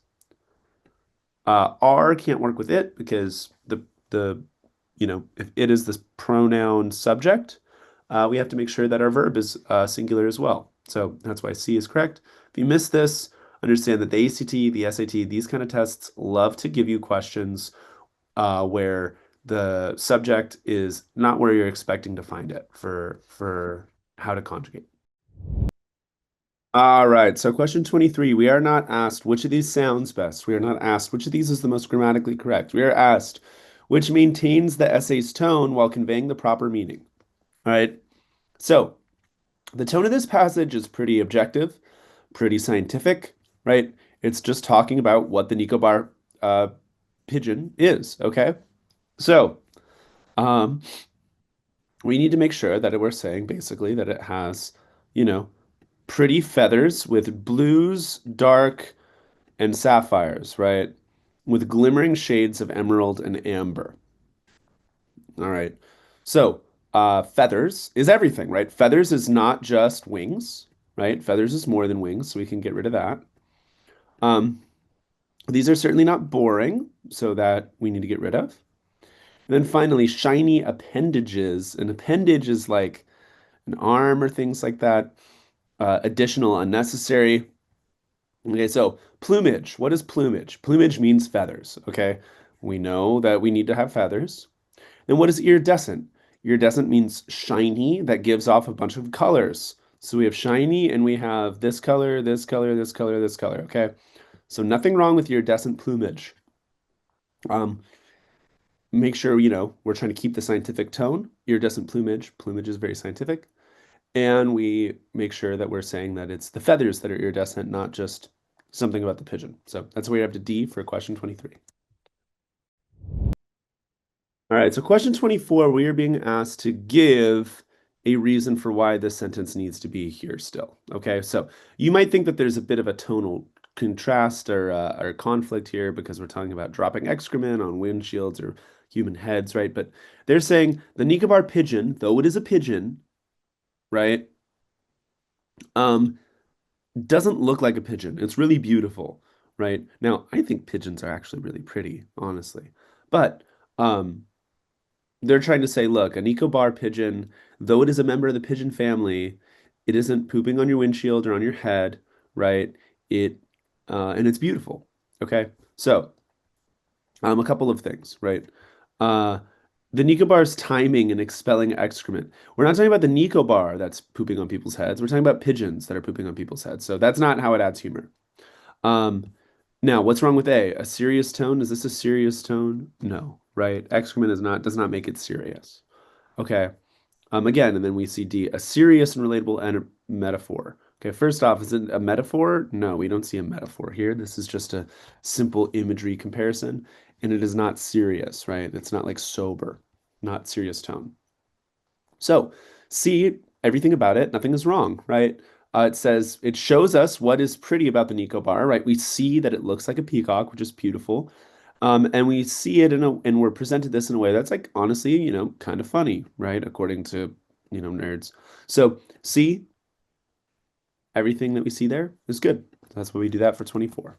S1: Are can't work with it because if it is this pronoun subject, we have to make sure that our verb is singular as well. So that's why C is correct. If you miss this, understand that the ACT, the SAT, these kind of tests love to give you questions where the subject is not where you're expecting to find it for how to conjugate. All right, so question 23. We are not asked which of these sounds best. We are not asked which of these is the most grammatically correct. We are asked which maintains the essay's tone while conveying the proper meaning. All right, so the tone of this passage is pretty objective, pretty scientific, right? It's just talking about what the Nicobar uh, pigeon is, okay? So, um, we need to make sure that we're saying basically that it has, you know, pretty feathers with blues, dark, and sapphires, right? With glimmering shades of emerald and amber. All right. So, feathers is everything, right? Feathers is not just wings, right? Feathers is more than wings, so we can get rid of that. Um, these are certainly not boring, so that we need to get rid of. And then finally, shiny appendages. An appendage is like an arm or things like that. Additional, unnecessary. Okay, so plumage. What is plumage? Plumage means feathers. Okay, we know that we need to have feathers. Then what is iridescent? Iridescent means shiny that gives off a bunch of colors. So we have shiny and we have this color, this color, this color, this color. Okay, so nothing wrong with iridescent plumage. Um, make sure, we're trying to keep the scientific tone. Iridescent plumage. Plumage is very scientific. And we make sure that we're saying that it's the feathers that are iridescent, not just something about the pigeon. So that's where we have to D for question 23. All right, so question 24, we are being asked to give a reason for why this sentence needs to be here still. Okay, so you might think that there's a bit of a tonal contrast or conflict here because we're talking about dropping excrement on windshields or human heads, right? But they're saying the Nicobar pigeon, though it is a pigeon, right, doesn't look like a pigeon. It's really beautiful, right? Now, I think pigeons are actually really pretty, honestly. But they're trying to say, look, a Nicobar pigeon, though it is a member of the pigeon family, it isn't pooping on your windshield or on your head, right? It and it's beautiful. Okay, so a couple of things, right? Uh, the Nicobar's timing and expelling excrement. We're not talking about the Nicobar that's pooping on people's heads. We're talking about pigeons that are pooping on people's heads. So that's not how it adds humor. Um, now, what's wrong with A? A serious tone? Is this a serious tone? No, right? Excrement does not make it serious. Okay. Again, and then we see D, a serious and relatable and metaphor. Okay, first off, is it a metaphor? No, we don't see a metaphor here. This is just a simple imagery comparison, and it is not serious, right? It's not like sober, not serious tone. So, C, everything about it, nothing is wrong, right? It says it shows us what is pretty about the Nicobar, right? We see that it looks like a peacock, which is beautiful. And we see it and we're presented this in a way that's like honestly, kind of funny, right? According to, nerds. So see, everything that we see there is good. That's why we do that for 24.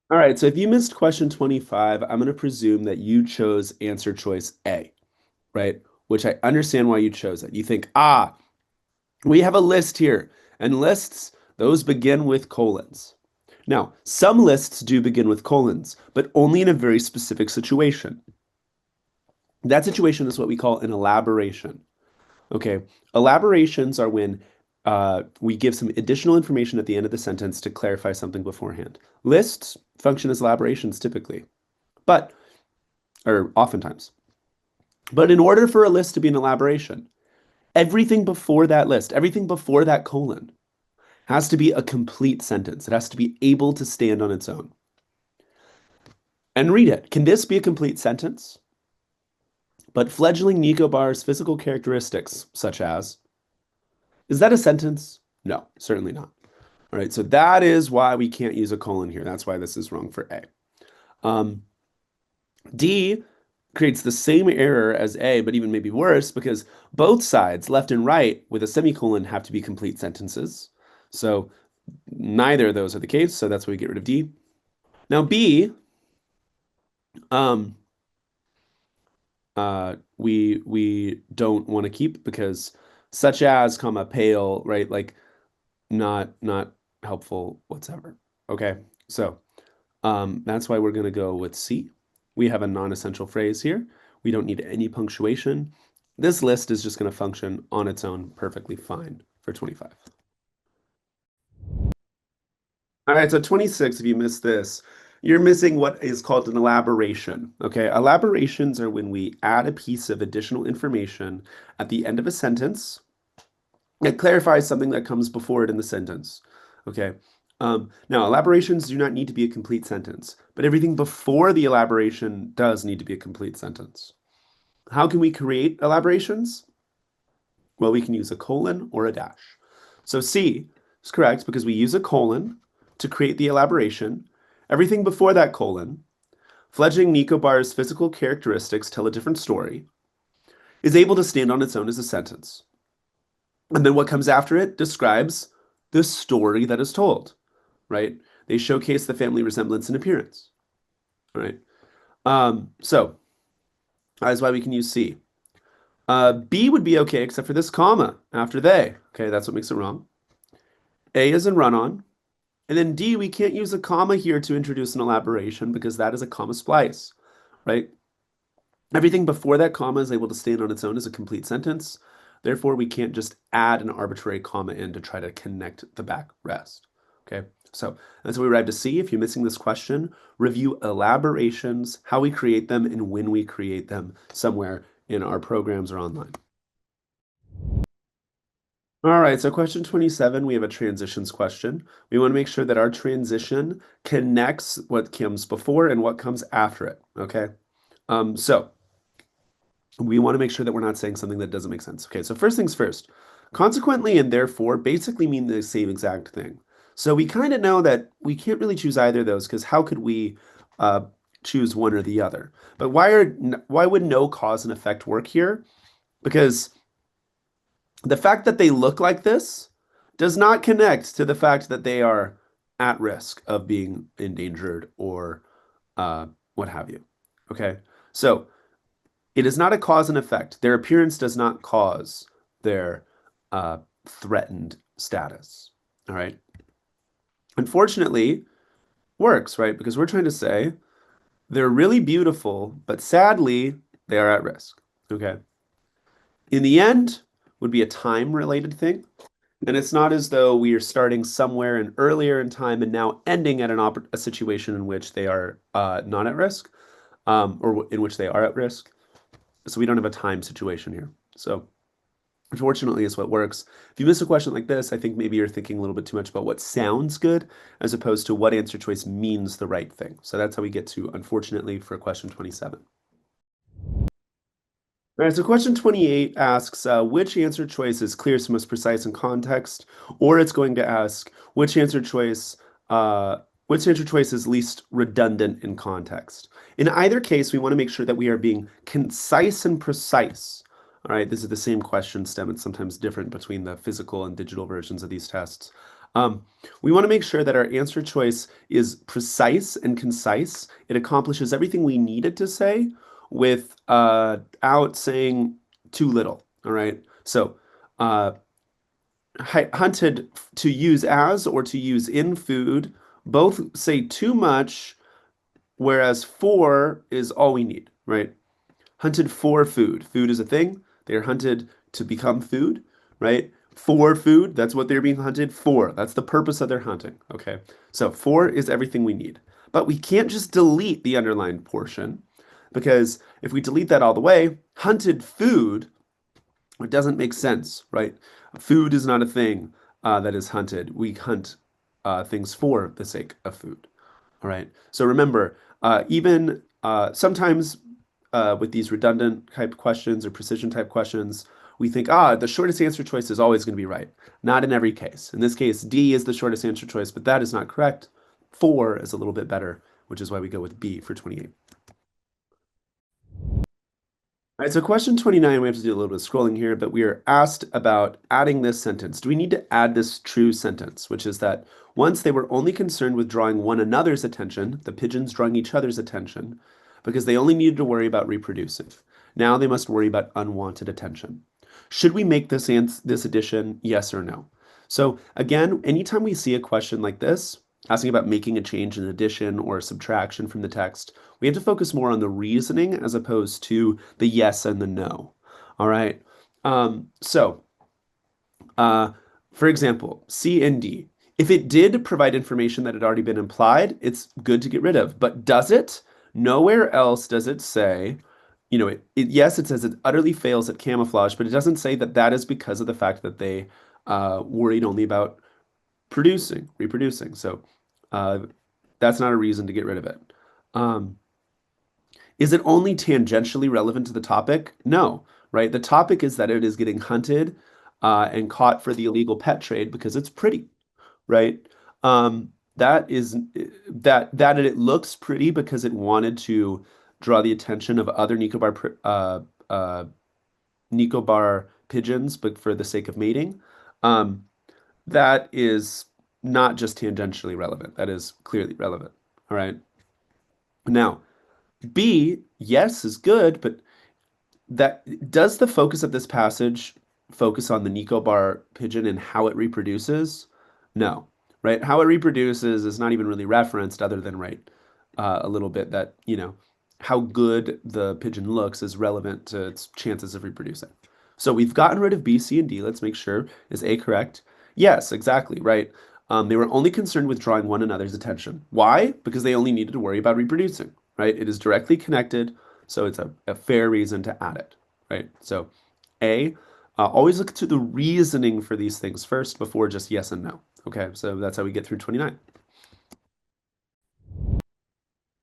S1: All right, so if you missed question 25, I'm going to presume that you chose answer choice A, right? Which I understand why you chose it. You think, we have a list here, and lists, those begin with colons. Now, some lists do begin with colons, but only in a very specific situation. That situation is what we call an elaboration. Okay, elaborations are when we give some additional information at the end of the sentence to clarify something beforehand. Lists function as elaborations typically, or oftentimes. But in order for a list to be an elaboration, everything before that list, everything before that colon, has to be a complete sentence. It has to be able to stand on its own. And read it. Can this be a complete sentence? But fledgling Nicobar's physical characteristics, such as, is that a sentence? No, certainly not. All right, so that is why we can't use a colon here. That's why this is wrong for A. D creates the same error as A, but even maybe worse because both sides, left and right, with a semicolon have to be complete sentences. So neither of those are the case, so that's why we get rid of D. Now B, we don't want to keep because such as, comma, pale, right? Like not helpful whatsoever. Okay, so that's why we're going to go with C. We have a non-essential phrase here. We don't need any punctuation, This list is just going to function on its own perfectly fine for 25. All right, so 26, if you miss this, you're missing what is called an elaboration. Okay, elaborations are when we add a piece of additional information at the end of a sentence. It clarifies something that comes before it in the sentence. Okay. Now, elaborations do not need to be a complete sentence, but everything before the elaboration does need to be a complete sentence. How can we create elaborations? Well, we can use a colon or a dash. So C is correct because we use a colon to create the elaboration. Everything before that colon, Fledgling Nicobar's physical characteristics tell a different story, is able to stand on its own as a sentence. And then what comes after it describes the story that is told, right? They showcase the family resemblance and appearance, right? So that is why we can use C. B would be okay except for this comma after they. Okay, that's what makes it wrong. A is in run-on. And then D, we can't use a comma here to introduce an elaboration because that is a comma splice, right? Everything before that comma is able to stand on its own as a complete sentence. Therefore, we can't just add an arbitrary comma in to try to connect the back rest. Okay, so that's how we arrive to C. If you're missing this question, review elaborations, how we create them, and when we create them somewhere in our programs or online. All right, so question 27, we have a transitions question. We want to make sure that our transition connects what comes before and what comes after it, okay? So we want to make sure that we're not saying something that doesn't make sense. Okay, so first things first. Consequently and therefore basically mean the same exact thing. So we kind of know that we can't really choose either of those because how could we choose one or the other? But why would no cause and effect work here? Because the fact that they look like this does not connect to the fact that they are at risk of being endangered or what have you. Okay, so it is not a cause and effect. Their appearance does not cause their threatened status. All right. Unfortunately, works, right? Because we're trying to say they're really beautiful, but sadly, they are at risk. Okay. In the end, would be a time-related thing. And it's not as though we are starting somewhere in earlier in time and now ending at a situation in which they are not at risk, or in which they are at risk. So we don't have a time situation here. So unfortunately, is what works. If you miss a question like this, I think maybe you're thinking a little bit too much about what sounds good as opposed to what answer choice means the right thing. So that's how we get to, unfortunately, for question 27. All right, so question 28 asks, which answer choice is clearest, most precise in context? Or it's going to ask, which answer choice is least redundant in context? In either case, we want to make sure that we are being concise and precise. All right, this is the same question stem. It's sometimes different between the physical and digital versions of these tests. We want to make sure that our answer choice is precise and concise. It accomplishes everything we need it to say without saying too little. All right. So hunted to use as or to use in food both say too much, whereas for is all we need, right? Hunted for food. Food is a thing. They are hunted to become food, right? For food, that's what they're being hunted for. That's the purpose of their hunting, okay? So for is everything we need. But we can't just delete the underlined portion because if we delete that all the way, hunted food, it doesn't make sense, right? Food is not a thing that is hunted. We hunt things for the sake of food. All right. So remember, even sometimes with these redundant type questions or precision type questions, we think, the shortest answer choice is always going to be right. Not in every case. In this case, D is the shortest answer choice, but that is not correct. 4 is a little bit better, which is why we go with B for 28. All right, so question 29, we have to do a little bit of scrolling here, but we are asked about adding this sentence. Do we need to add this true sentence, which is that once they were only concerned with drawing one another's attention, the pigeons drawing each other's attention, because they only needed to worry about reproducing. Now they must worry about unwanted attention. Should we make this addition, yes or no? So again, anytime we see a question like this, asking about making a change, an addition, or a subtraction from the text, we have to focus more on the reasoning as opposed to the yes and the no. All right. So, uh, for example, C and D. If it did provide information that had already been implied, it's good to get rid of. But does it? Nowhere else does it say, yes, it says it utterly fails at camouflage, but it doesn't say that that is because of the fact that they worried only about reproducing. So uh, that's not a reason to get rid of it. Um, is it only tangentially relevant to the topic? No, right? The topic is that it is getting hunted and caught for the illegal pet trade because it's pretty, right? That is that it looks pretty because it wanted to draw the attention of other Nicobar pigeons, but for the sake of mating. Um, that is not just tangentially relevant. That is clearly relevant. All right. Now, B, yes, is good, but that does the focus of this passage focus on the Nicobar pigeon and how it reproduces? No, right? How it reproduces is not even really referenced other than, right, a little bit that, how good the pigeon looks is relevant to its chances of reproducing. So we've gotten rid of B, C, and D. Let's make sure. Is A correct? Yes, exactly, right. They were only concerned with drawing one another's attention. Why? Because they only needed to worry about reproducing, right? It is directly connected, so it's a fair reason to add it, right? So A, always look to the reasoning for these things first before just yes and no. Okay, so that's how we get through 29.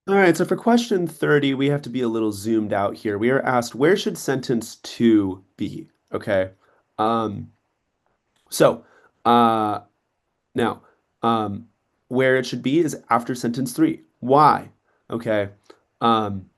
S1: All right, so for question 30, we have to be a little zoomed out here. We are asked, where should sentence two be? Okay. Um, so uh, now, um, where it should be is after sentence three. Why? Okay. Um,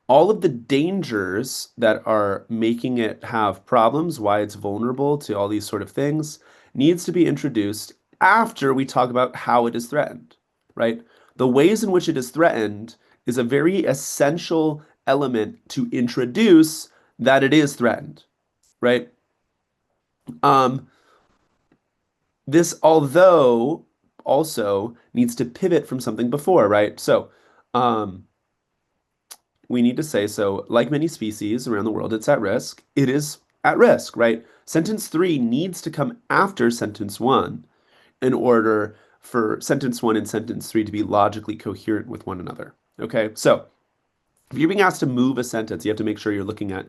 S1: all of the dangers that are making it have problems, why it's vulnerable to all these sort of things, needs to be introduced after we talk about how it is threatened, right? The ways in which it is threatened is a very essential element to introduce that it is threatened, right? Um, this, although, also needs to pivot from something before, right? So, um, we need to say, so like many species around the world, it's at risk. It is at risk, right? Sentence three needs to come after sentence one in order for sentence one and sentence three to be logically coherent with one another. Okay, so if you're being asked to move a sentence, you have to make sure you're looking at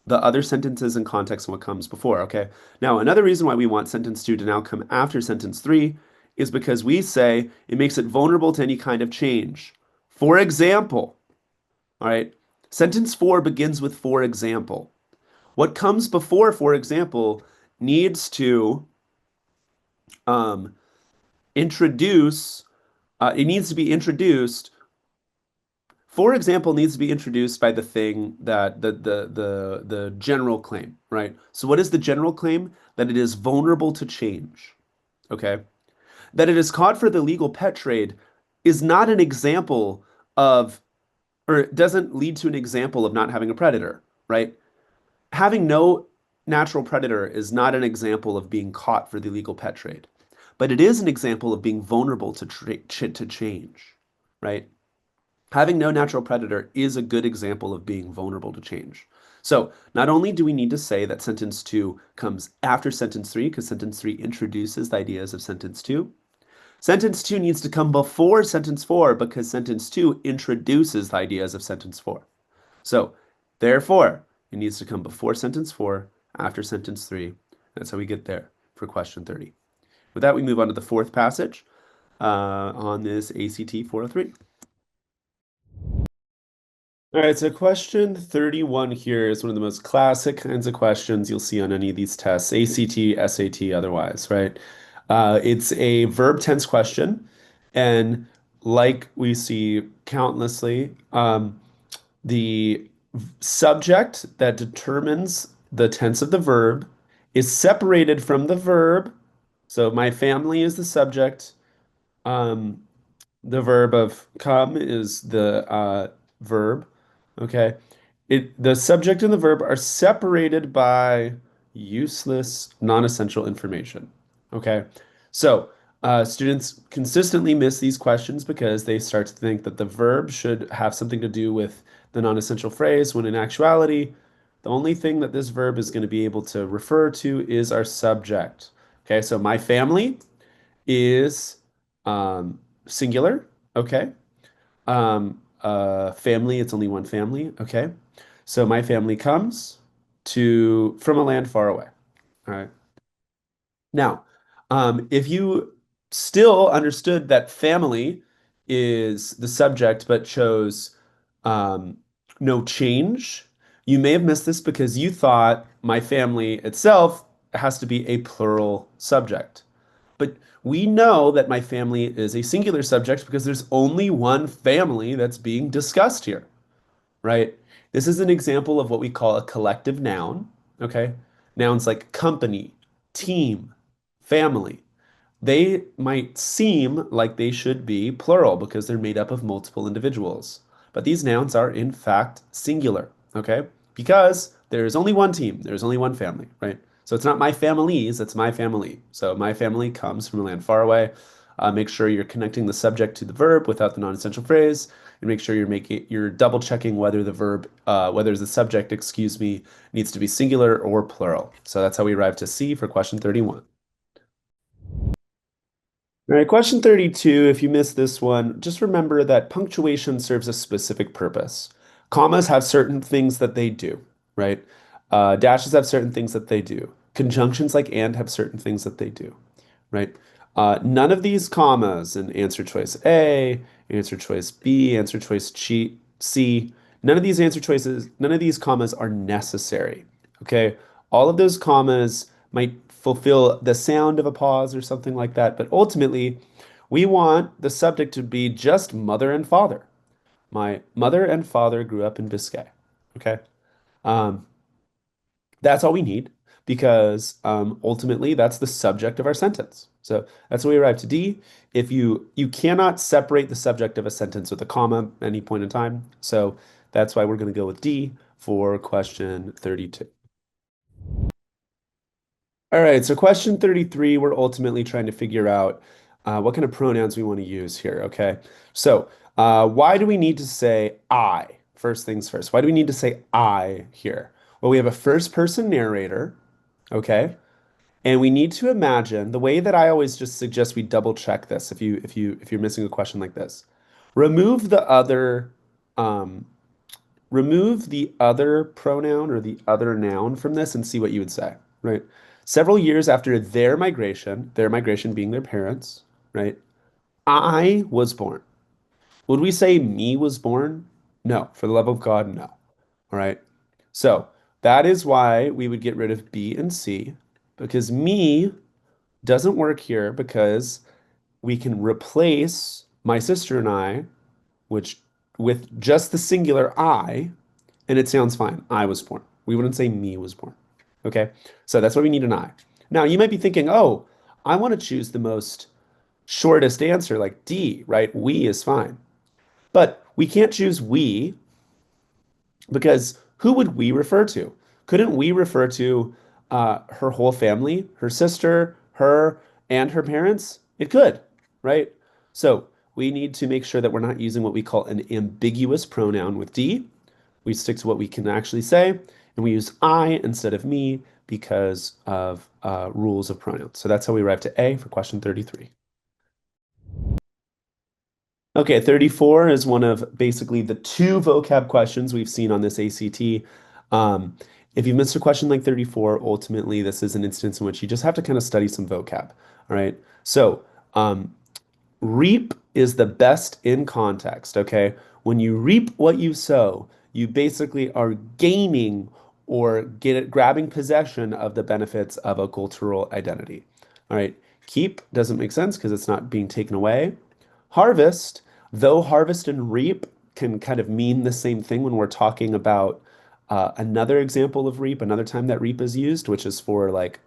S1: the other sentences in context and what comes before. Okay, now another reason why we want sentence two to now come after sentence three is because we say it makes it vulnerable to any kind of change. For example, all right. Sentence four begins with for example. What comes before, for example, needs to um, introduce, it needs to be introduced. For example, needs to be introduced by the thing that the general claim, right? So what is the general claim? That it is vulnerable to change. Okay. That it is caught for the legal pet trade is not an example of, or it doesn't lead to an example of not having a predator, right? Having no natural predator is not an example of being caught for the illegal pet trade, but it is an example of being vulnerable to change, right? Having no natural predator is a good example of being vulnerable to change. So not only do we need to say that sentence two comes after sentence three, because sentence three introduces the ideas of sentence two needs to come before sentence four because sentence two introduces the ideas of sentence four. So, therefore, it needs to come before sentence four, after sentence three. That's how we get there for question 30. With that, we move on to the fourth passage on this ACT 403. All right, so question 31 here is one of the most classic kinds of questions you'll see on any of these tests, ACT, SAT, otherwise, right? It's a verb tense question, and like we see countlessly, the subject that determines the tense of the verb is separated from the verb. So my family is the subject. Um, the verb of come is the verb. Okay. The subject and the verb are separated by useless, non-essential information. Okay. So students consistently miss these questions because they start to think that the verb should have something to do with the non-essential phrase, when in actuality, The only thing that this verb is going to be able to refer to is our subject. Okay, so my family is singular. Okay. Family, it's only one family. Okay. So my family comes to from a land far away. All right. Now, if you still understood that family is the subject but chose um, no change, you may have missed this because you thought my family itself has to be a plural subject. But we know that my family is a singular subject because there's only one family that's being discussed here, right? This is an example of what we call a collective noun, okay? Nouns like company, team, family. They might seem like they should be plural because they're made up of multiple individuals. But these nouns are in fact singular, okay? Because there is only one team, there's only one family, right? So it's not my families, it's my family. So my family comes from a land far away. Make sure you're connecting the subject to the verb without the non-essential phrase, and make sure you're double checking whether the verb, whether the subject, excuse me, needs to be singular or plural. So that's how we arrive to C for question 31. All right, question 32. If you missed this one, just remember that punctuation serves a specific purpose. Commas have certain things that they do, right? Dashes have certain things that they do. Conjunctions like and have certain things that they do, right? None of these commas in answer choice A, answer choice B, answer choice C, none of these commas are necessary, okay? All of those commas might fulfill the sound of a pause or something like that, but ultimately, we want the subject to be just mother and father. My mother and father grew up in Biscay. Okay. Um, that's all we need because ultimately that's the subject of our sentence. So that's where we arrive to D. If you cannot separate the subject of a sentence with a comma at any point in time. So that's why we're going to go with D for question 32. All right, so question 33, we're ultimately trying to figure out what kind of pronouns we want to use here, okay? So, why do we need to say I? First things first. Why do we need to say I here? Well, we have a first person narrator, okay? And we need to imagine the way that I always just suggest we double check this if you're missing a question like this. Remove the other um, remove the other pronoun or the other noun from this and see what you would say, right? Several years after their migration being their parents, right? I was born. Would we say me was born? No, for the love of God, no. All right. So that is why we would get rid of B and C because me doesn't work here because we can replace my sister and I, which with just the singular I, and it sounds fine. I was born. We wouldn't say me was born. Okay. So that's why we need an I. Now you might be thinking, oh, I want to choose the most shortest answer, like D, right? We is fine. But we can't choose we because who would we refer to? Couldn't we refer to her whole family, her sister, her, and her parents? It could, right? So we need to make sure that we're not using what we call an ambiguous pronoun with D. We stick to what we can actually say, and we use I instead of me because of rules of pronouns. So that's how we arrive to A for question 33. Okay, 34 is one of basically the two vocab questions we've seen on this ACT. Um, if you missed a question like 34, ultimately this is an instance in which you just have to kind of study some vocab. All right. So um, reap is the best in context, okay? When you reap what you sow, you basically are gaining or grabbing possession of the benefits of a cultural identity. All right. Keep doesn't make sense because it's not being taken away. Harvest, though harvest and reap can kind of mean the same thing when we're talking about another example of reap, another time that reap is used, which is for like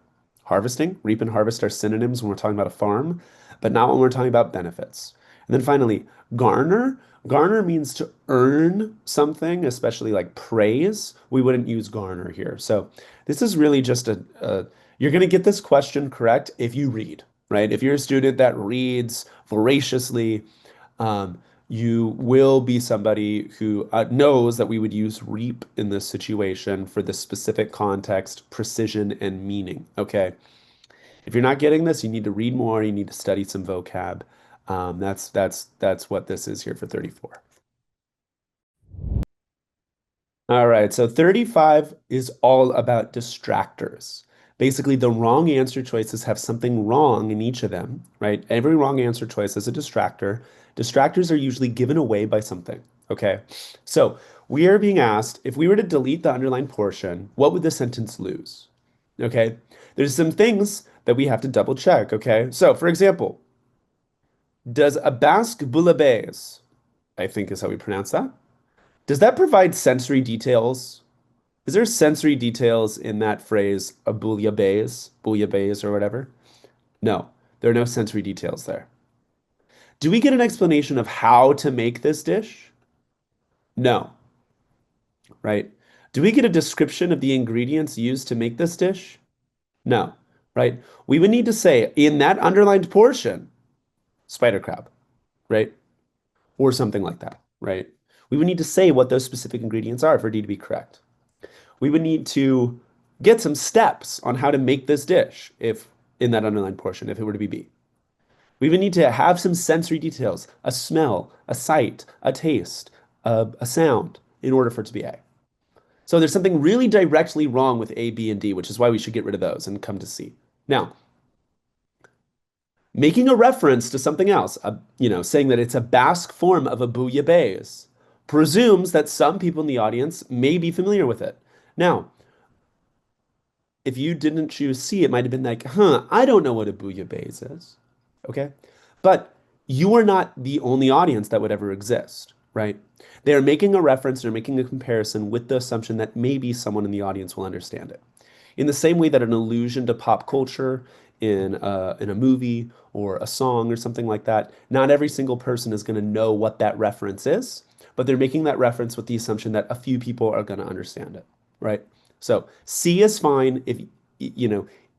S1: harvesting. Reap and harvest are synonyms when we're talking about a farm, but not when we're talking about benefits. And then finally, garner. Garner means to earn something, especially like praise. We wouldn't use garner here. So this is really just you're going to get this question correct if you read, right? If you're a student that reads voraciously, um, you will be somebody who knows that we would use reap in this situation for the specific context, precision, and meaning. Okay. If you're not getting this, you need to read more. You need to study some vocab. That's what this is here for 34. All right, so 35 is all about distractors. Basically, the wrong answer choices have something wrong in each of them, right? Every wrong answer choice is a distractor. Distractors are usually given away by something, okay? So we are being asked if we were to delete the underlined portion, what would the sentence lose? Okay, there's some things that we have to double check, okay? So, for example, does a Basque bouillabaisse, I think is how we pronounce that, does that provide sensory details? Is there sensory details in that phrase, a bouillabaisse or whatever? No, there are no sensory details there. Do we get an explanation of how to make this dish? No, right? Do we get a description of the ingredients used to make this dish? No, right? We would need to say in that underlined portion, spider crab, right? Or something like that, right? We would need to say what those specific ingredients are for D to be correct. We would need to get some steps on how to make this dish if in that underlined portion, if it were to be B. We would need to have some sensory details, a smell, a sight, a taste, a sound in order for it to be A. So there's something really directly wrong with A, B, and D, which is why we should get rid of those and come to C. Now, making a reference to something else, saying that it's a Basque form of a bouillabaisse, presumes that some people in the audience may be familiar with it. Now, if you didn't choose C, it might have been like, I don't know what a bouillabaisse is. Okay. But you are not the only audience that would ever exist, right? They're making a reference, they're making a comparison with the assumption that maybe someone in the audience will understand it. In the same way that an allusion to pop culture in a movie or a song or something like that, not every single person is going to know what that reference is, but they're making that reference with the assumption that a few people are going to understand it, right? So C is fine if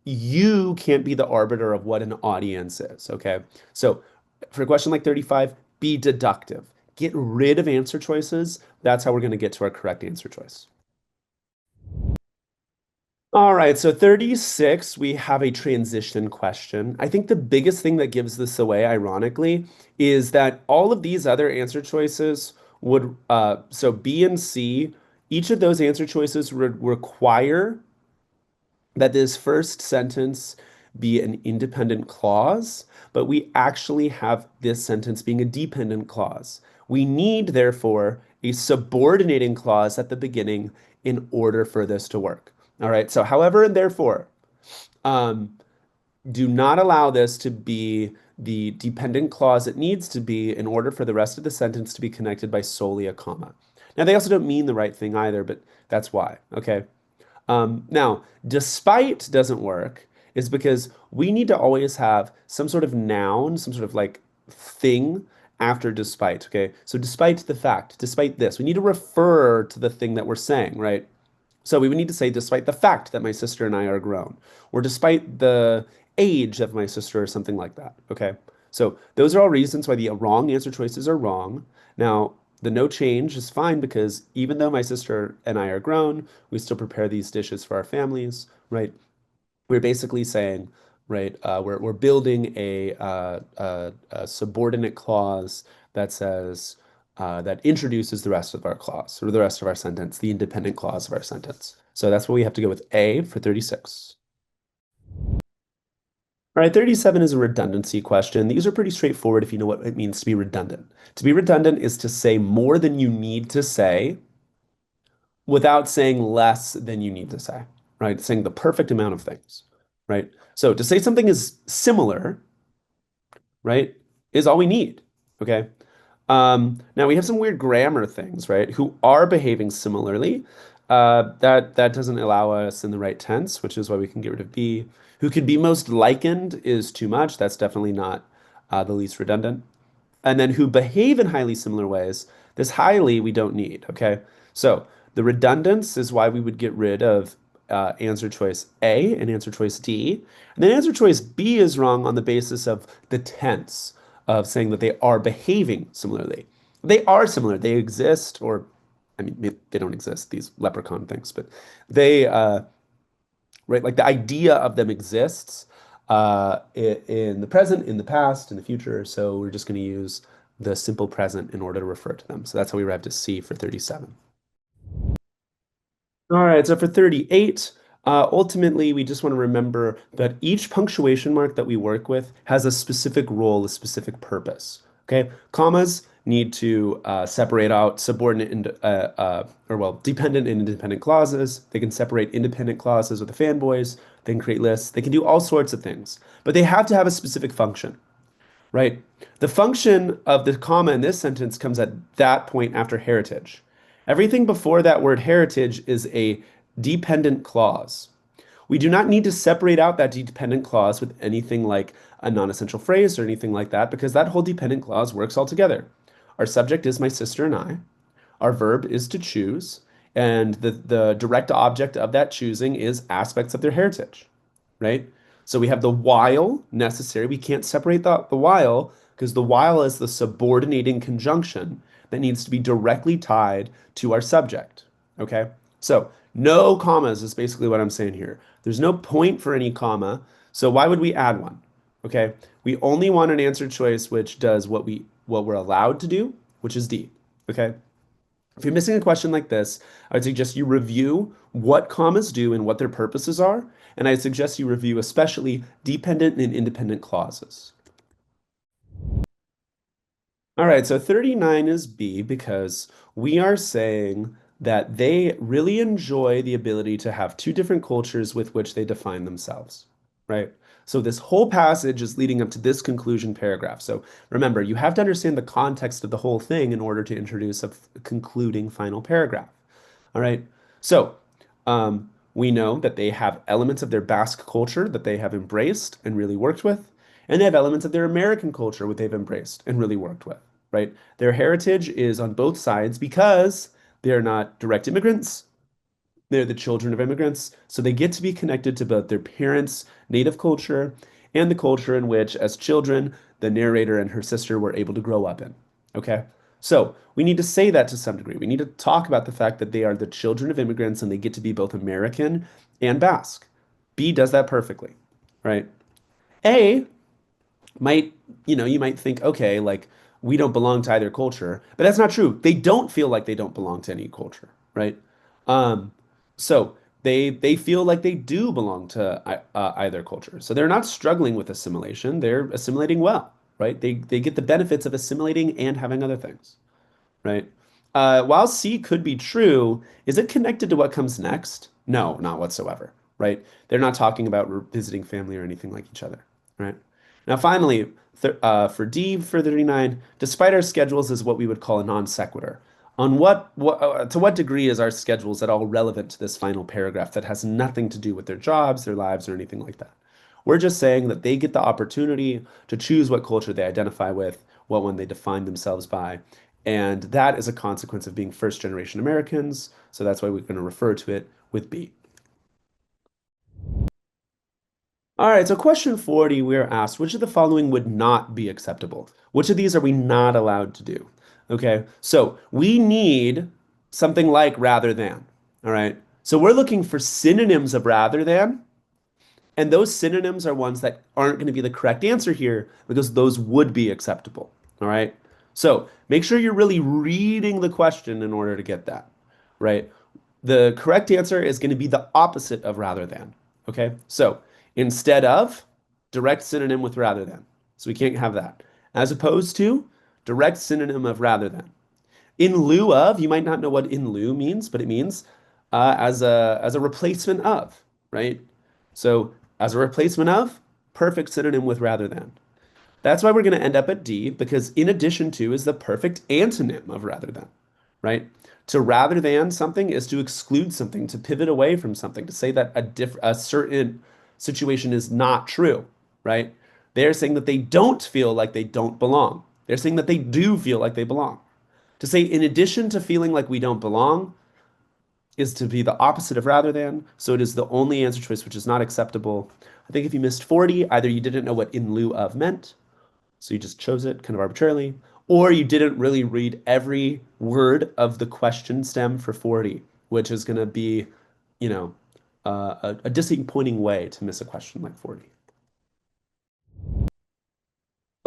S1: you can't be the arbiter of what an audience is, okay? So for a question like 35, be deductive. Get rid of answer choices. That's how we're going to get to our correct answer choice. All right, so 36, we have a transition question. I think the biggest thing that gives this away, ironically, is that all of these other answer choices would, so B and C, each of those answer choices would require that this first sentence be an independent clause, but we actually have this sentence being a dependent clause. We need, therefore, a subordinating clause at the beginning in order for this to work. All right, so however and therefore, um, do not allow this to be the dependent clause it needs to be in order for the rest of the sentence to be connected by solely a comma. Now, they also don't mean the right thing either, but that's why, okay? Now, despite doesn't work is because we need to always have some sort of noun, some sort of like thing after despite, okay? So despite the fact, despite this, we need to refer to the thing that we're saying, right? So we would need to say, despite the fact that my sister and I are grown, or despite the age of my sister, or something like that. Okay. So those are all reasons why the wrong answer choices are wrong. Now, the no change is fine because even though my sister and I are grown, we still prepare these dishes for our families, right? We're basically saying, right, we're building a subordinate clause that says, that introduces the rest of our clause or the rest of our sentence, the independent clause of our sentence. So that's what we have to go with A for 36. All right, 37 is a redundancy question. These are pretty straightforward if you know what it means to be redundant. To be redundant is to say more than you need to say without saying less than you need to say, right? Saying the perfect amount of things, right? So to say something is similar, right, is all we need, okay? Now we have some weird grammar things, right? Who are behaving similarly. That doesn't allow us in the right tense, which is why we can get rid of be. Who could be most likened is too much. That's definitely not the least redundant. And then who behave in highly similar ways. This highly we don't need, okay? So the redundance is why we would get rid of answer choice A and answer choice D. And then answer choice B is wrong on the basis of the tense of saying that they are behaving similarly. They are similar. They exist, or I mean, they don't exist, these leprechaun things, but they, right, like the idea of them exists in the present, in the past, in the future. So we're just going to use the simple present in order to refer to them. So that's how we arrived at C for 37. All right, so for 38, ultimately, we just want to remember that each punctuation mark that we work with has a specific role, a specific purpose. Okay, commas need to separate out subordinate and or well, dependent and independent clauses. They can separate independent clauses with the fanboys. They can create lists. They can do all sorts of things, but they have to have a specific function. Right. The function of the comma in this sentence comes at that point after heritage. Everything before that word heritage is a dependent clause. We do not need to separate out that dependent clause with anything like a non-essential phrase or anything like that because that whole dependent clause works all together. Our subject is my sister and I. Our verb is to choose, and the direct object of that choosing is aspects of their heritage, right? So we have the while necessary. We can't separate the while because the while is the subordinating conjunction that needs to be directly tied to our subject. Okay? So no commas is basically what I'm saying here. There's no point for any comma. So why would we add one? Okay? We only want an answer choice which does what we're allowed to do, which is D. Okay? If you're missing a question like this, I would suggest you review what commas do and what their purposes are, and I suggest you review especially dependent and independent clauses. All right, so 39 is B because we are saying that they really enjoy the ability to have two different cultures with which they define themselves, right? So this whole passage is leading up to this conclusion paragraph. So remember, you have to understand the context of the whole thing in order to introduce a concluding final paragraph. All right. So we know that they have elements of their Basque culture that they have embraced and really worked with, and they have elements of their American culture what they've embraced and really worked with, right? Their heritage is on both sides because they're not direct immigrants. They're the children of immigrants, so they get to be connected to both their parents' native culture and the culture in which, as children, the narrator and her sister were able to grow up in. Okay? So we need to say that to some degree. We need to talk about the fact that they are the children of immigrants and they get to be both American and Basque. B does that perfectly, right? A might, you might think, okay, like we don't belong to either culture, but that's not true. They don't feel like they don't belong to any culture, right? Um, so they feel like they do belong to either culture. So they're not struggling with assimilation. They're assimilating well, right? They get the benefits of assimilating and having other things, right? While C could be true, is it connected to what comes next? No, not whatsoever, right? They're not talking about visiting family or anything like each other, right? Now, finally, for D, for 39, despite our schedules is what we would call a non sequitur. On to what degree is our schedules at all relevant to this final paragraph that has nothing to do with their jobs, their lives, or anything like that? We're just saying that they get the opportunity to choose what culture they identify with, what one they define themselves by, and that is a consequence of being first generation Americans. So that's why we're going to refer to it with B. All right, so question 40, we are asked, which of the following would not be acceptable? Which of these are we not allowed to do? Okay, so we need something like rather than. All right, so we're looking for synonyms of rather than, and those synonyms are ones that aren't going to be the correct answer here because those would be acceptable. All right. So make sure you're really reading the question in order to get that, right? The correct answer is going to be the opposite of rather than. Okay. So instead of, direct synonym with rather than. So we can't have that. As opposed to direct synonym of rather than. In lieu of, you might not know what in lieu means, but it means as a replacement of, right? So as a replacement of, perfect synonym with rather than. That's why we're going to end up at D because in addition to is the perfect antonym of rather than, right? To rather than something is to exclude something, to pivot away from something, to say that a certain situation is not true, right? They're saying that they don't feel like they don't belong. They're saying that they do feel like they belong. To say in addition to feeling like we don't belong is to be the opposite of rather than. So it is the only answer choice which is not acceptable. I think if you missed 40, either you didn't know what in lieu of meant, so you just chose it kind of arbitrarily, or you didn't really read every word of the question stem for 40, which is going to be, you know, a disappointing way to miss a question like 40.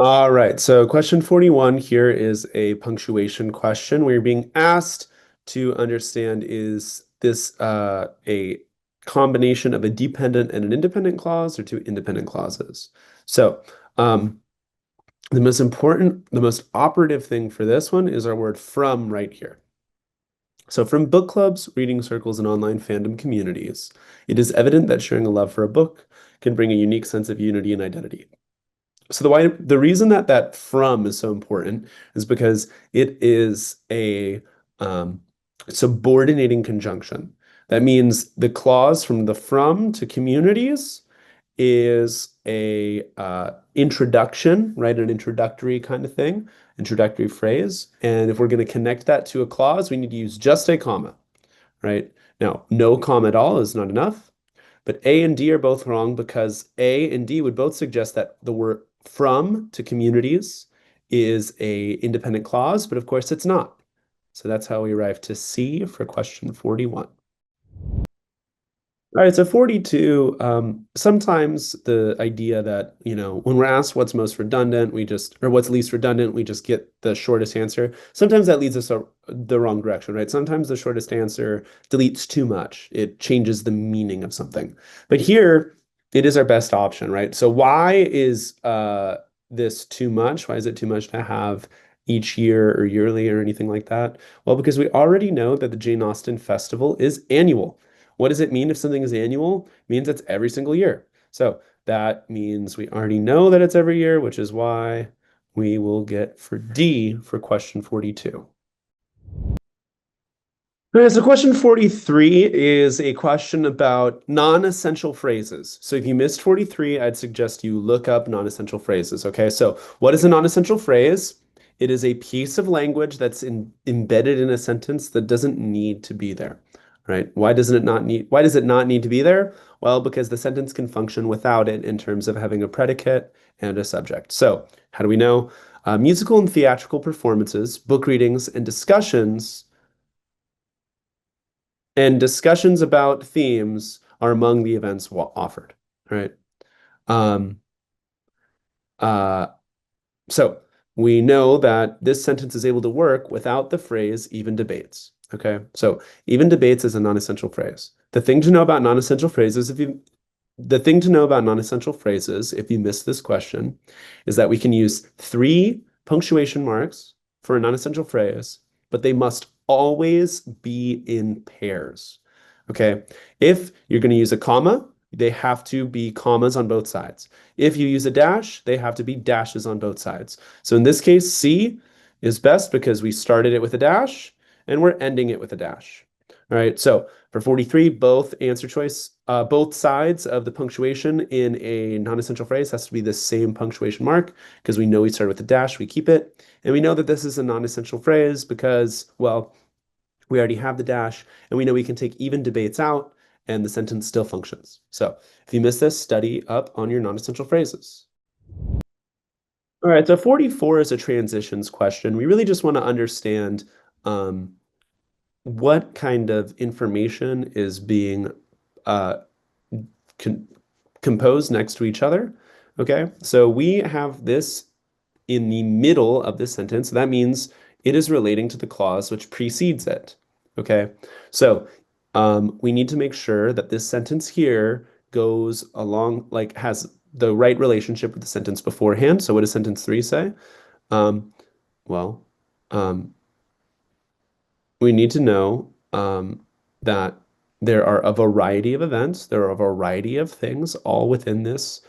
S1: All right, so question 41 here is a punctuation question where you're being asked to understand, is this a combination of a dependent and an independent clause or two independent clauses? So um, the most important, the most operative thing for this one is our word from right here. So from book clubs, reading circles, and online fandom communities, it is evident that sharing a love for a book can bring a unique sense of unity and identity. So the reason that that from is so important is because it is a um, subordinating conjunction. That means the clause from the from to communities is a introduction, right? An introductory kind of thing, introductory phrase. And if we're going to connect that to a clause, we need to use just a comma, right? Now, no comma at all is not enough. But A and D are both wrong because A and D would both suggest that the word from to communities is a independent clause, but of course it's not. So that's how we arrive to C for question 41. All right, so 42, sometimes the idea that, when we're asked what's most redundant, or what's least redundant, we just get the shortest answer. Sometimes that leads us the wrong direction, right? Sometimes the shortest answer deletes too much. It changes the meaning of something. But here, it is our best option, right? So why is this too much? Why is it too much to have each year or yearly or anything like that? Well, because we already know that the Jane Austen Festival is annual. What does it mean if something is annual? It means it's every single year. So that means we already know that it's every year, which is why we will get for D for question 42. Okay, so question 43 is a question about non-essential phrases. So if you missed 43, I'd suggest you look up non-essential phrases. Okay, so what is a non-essential phrase? It is a piece of language that's embedded in a sentence that doesn't need to be there, right? Why does it not need to be there? Well, because the sentence can function without it in terms of having a predicate and a subject. So how do we know? Musical and theatrical performances, book readings, and discussions about themes are among the events offered, right? Um, uh, so we know that this sentence is able to work without the phrase even debates. Okay, so even debates is a non-essential phrase. The thing to know about non-essential phrases, if you missed this question, is that we can use 3 punctuation marks for a non-essential phrase, but they must always be in pairs. Okay, if you're going to use a comma, they have to be commas on both sides. If you use a dash, they have to be dashes on both sides. So in this case, C is best because we started it with a dash and we're ending it with a dash. All right, so for 43, both sides of the punctuation in a non-essential phrase has to be the same punctuation mark because we know we started with a dash, we keep it. And we know that this is a non-essential phrase because, well, we already have the dash and we know we can take even debates out and the sentence still functions. So if you missed this, study up on your non-essential phrases. All right, so 44 is a transitions question. We really just want to understand what kind of information is being uh, con composed next to each other. Okay, so we have this in the middle of this sentence. That means it is relating to the clause which precedes it. Okay, so we need to make sure that this sentence here goes along, like has the right relationship with the sentence beforehand. So what does sentence 3 say? Um, well, um, we need to know that there are a variety of events, there are a variety of things all within this.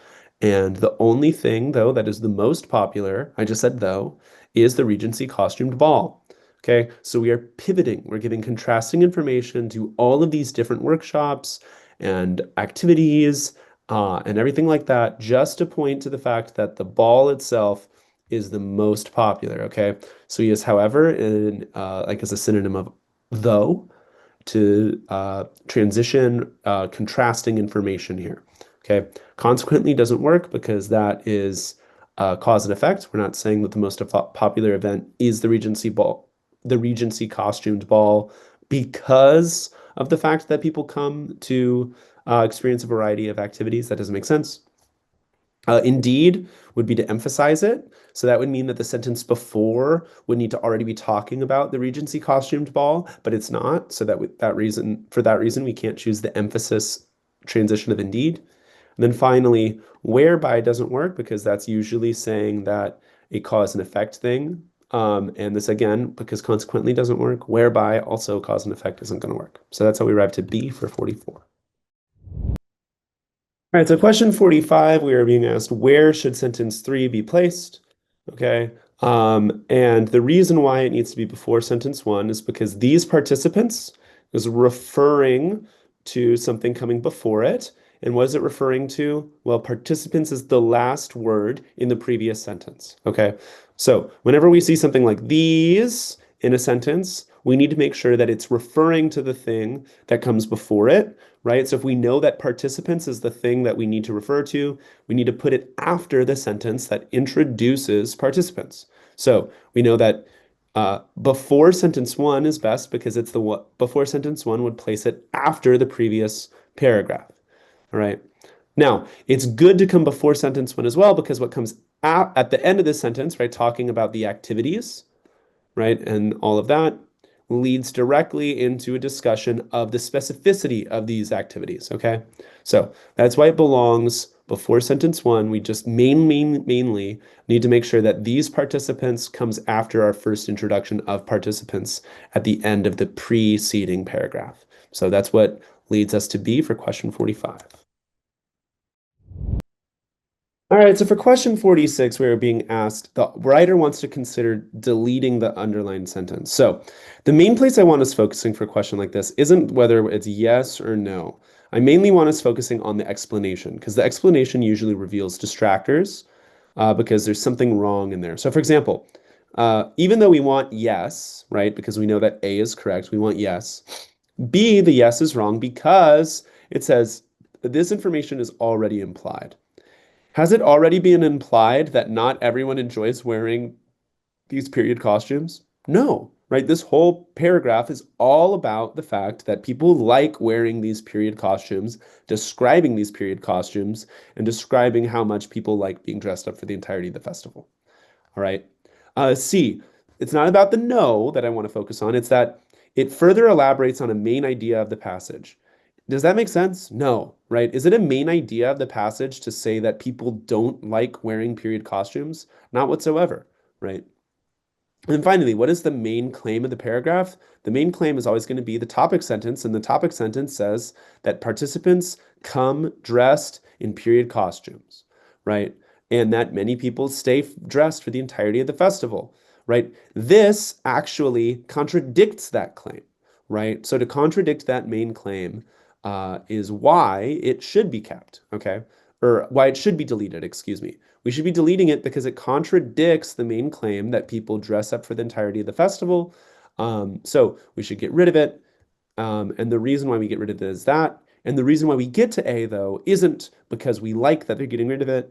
S1: And the only thing, though, that is the most popular, I just said though, is the Regency costumed ball. Okay, so we are pivoting, we're giving contrasting information to all of these different workshops and activities and everything like that, just to point to the fact that the ball itself is the most popular. Okay, so yes, however, in like as a synonym of though to transition contrasting information here. Okay, consequently doesn't work because that is cause and effect. We're not saying that the most popular event is the Regency Ball, the Regency costumed ball, because of the fact that people come to experience a variety of activities. That doesn't make sense. Indeed would be to emphasize it. So that would mean that the sentence before would need to already be talking about the Regency costumed ball, but it's not. So for that reason, we can't choose the emphasis transition of indeed. And then finally, whereby doesn't work because that's usually saying that a cause and effect thing. And this again, because consequently doesn't work, whereby also cause and effect isn't going to work. So that's how we arrive to B for 44. All right, so question 45, we are being asked, where should sentence 3 be placed? Okay, and the reason why it needs to be before sentence 1 is because these participants is referring to something coming before it. And what is it referring to? Well, participants is the last word in the previous sentence. Okay, so whenever we see something like these in a sentence, we need to make sure that it's referring to the thing that comes before it, right? So if we know that participants is the thing that we need to refer to, we need to put it after the sentence that introduces participants. So we know that before sentence 1 is best because it's the what before sentence 1 would place it after the previous paragraph. All right. Now, it's good to come before sentence 1 as well because what comes at the end of this sentence, right, talking about the activities, right, and all of that leads directly into a discussion of the specificity of these activities, okay? So that's why it belongs before sentence 1. We just mainly need to make sure that these participants comes after our first introduction of participants at the end of the preceding paragraph. So that's what leads us to B for question 45. All right, so for question 46, we are being asked, the writer wants to consider deleting the underlined sentence. So the main place I want us focusing for a question like this isn't whether it's yes or no. I mainly want us focusing on the explanation because the explanation usually reveals distractors because there's something wrong in there. So for example, even though we want yes, right, because we know that A is correct, we want yes. B, the yes is wrong because it says this information is already implied. Has it already been implied that not everyone enjoys wearing these period costumes? No, right? This whole paragraph is all about the fact that people like wearing these period costumes, describing these period costumes, and describing how much people like being dressed up for the entirety of the festival. All right. C, it's not about the no that I want to focus on. It's that it further elaborates on a main idea of the passage. Does that make sense? No, right? Is it a main idea of the passage to say that people don't like wearing period costumes? Not whatsoever, right? And then finally, what is the main claim of the paragraph? The main claim is always going to be the topic sentence, and the topic sentence says that participants come dressed in period costumes, right? And that many people stay dressed for the entirety of the festival, right? This actually contradicts that claim, right? So to contradict that main claim is why it should be kept, okay? Or why it should be deleted, excuse me. We should be deleting it because it contradicts the main claim that people dress up for the entirety of the festival. So we should get rid of it. And the reason why we get rid of it is that. And the reason why we get to A, though, isn't because we like that they're getting rid of it,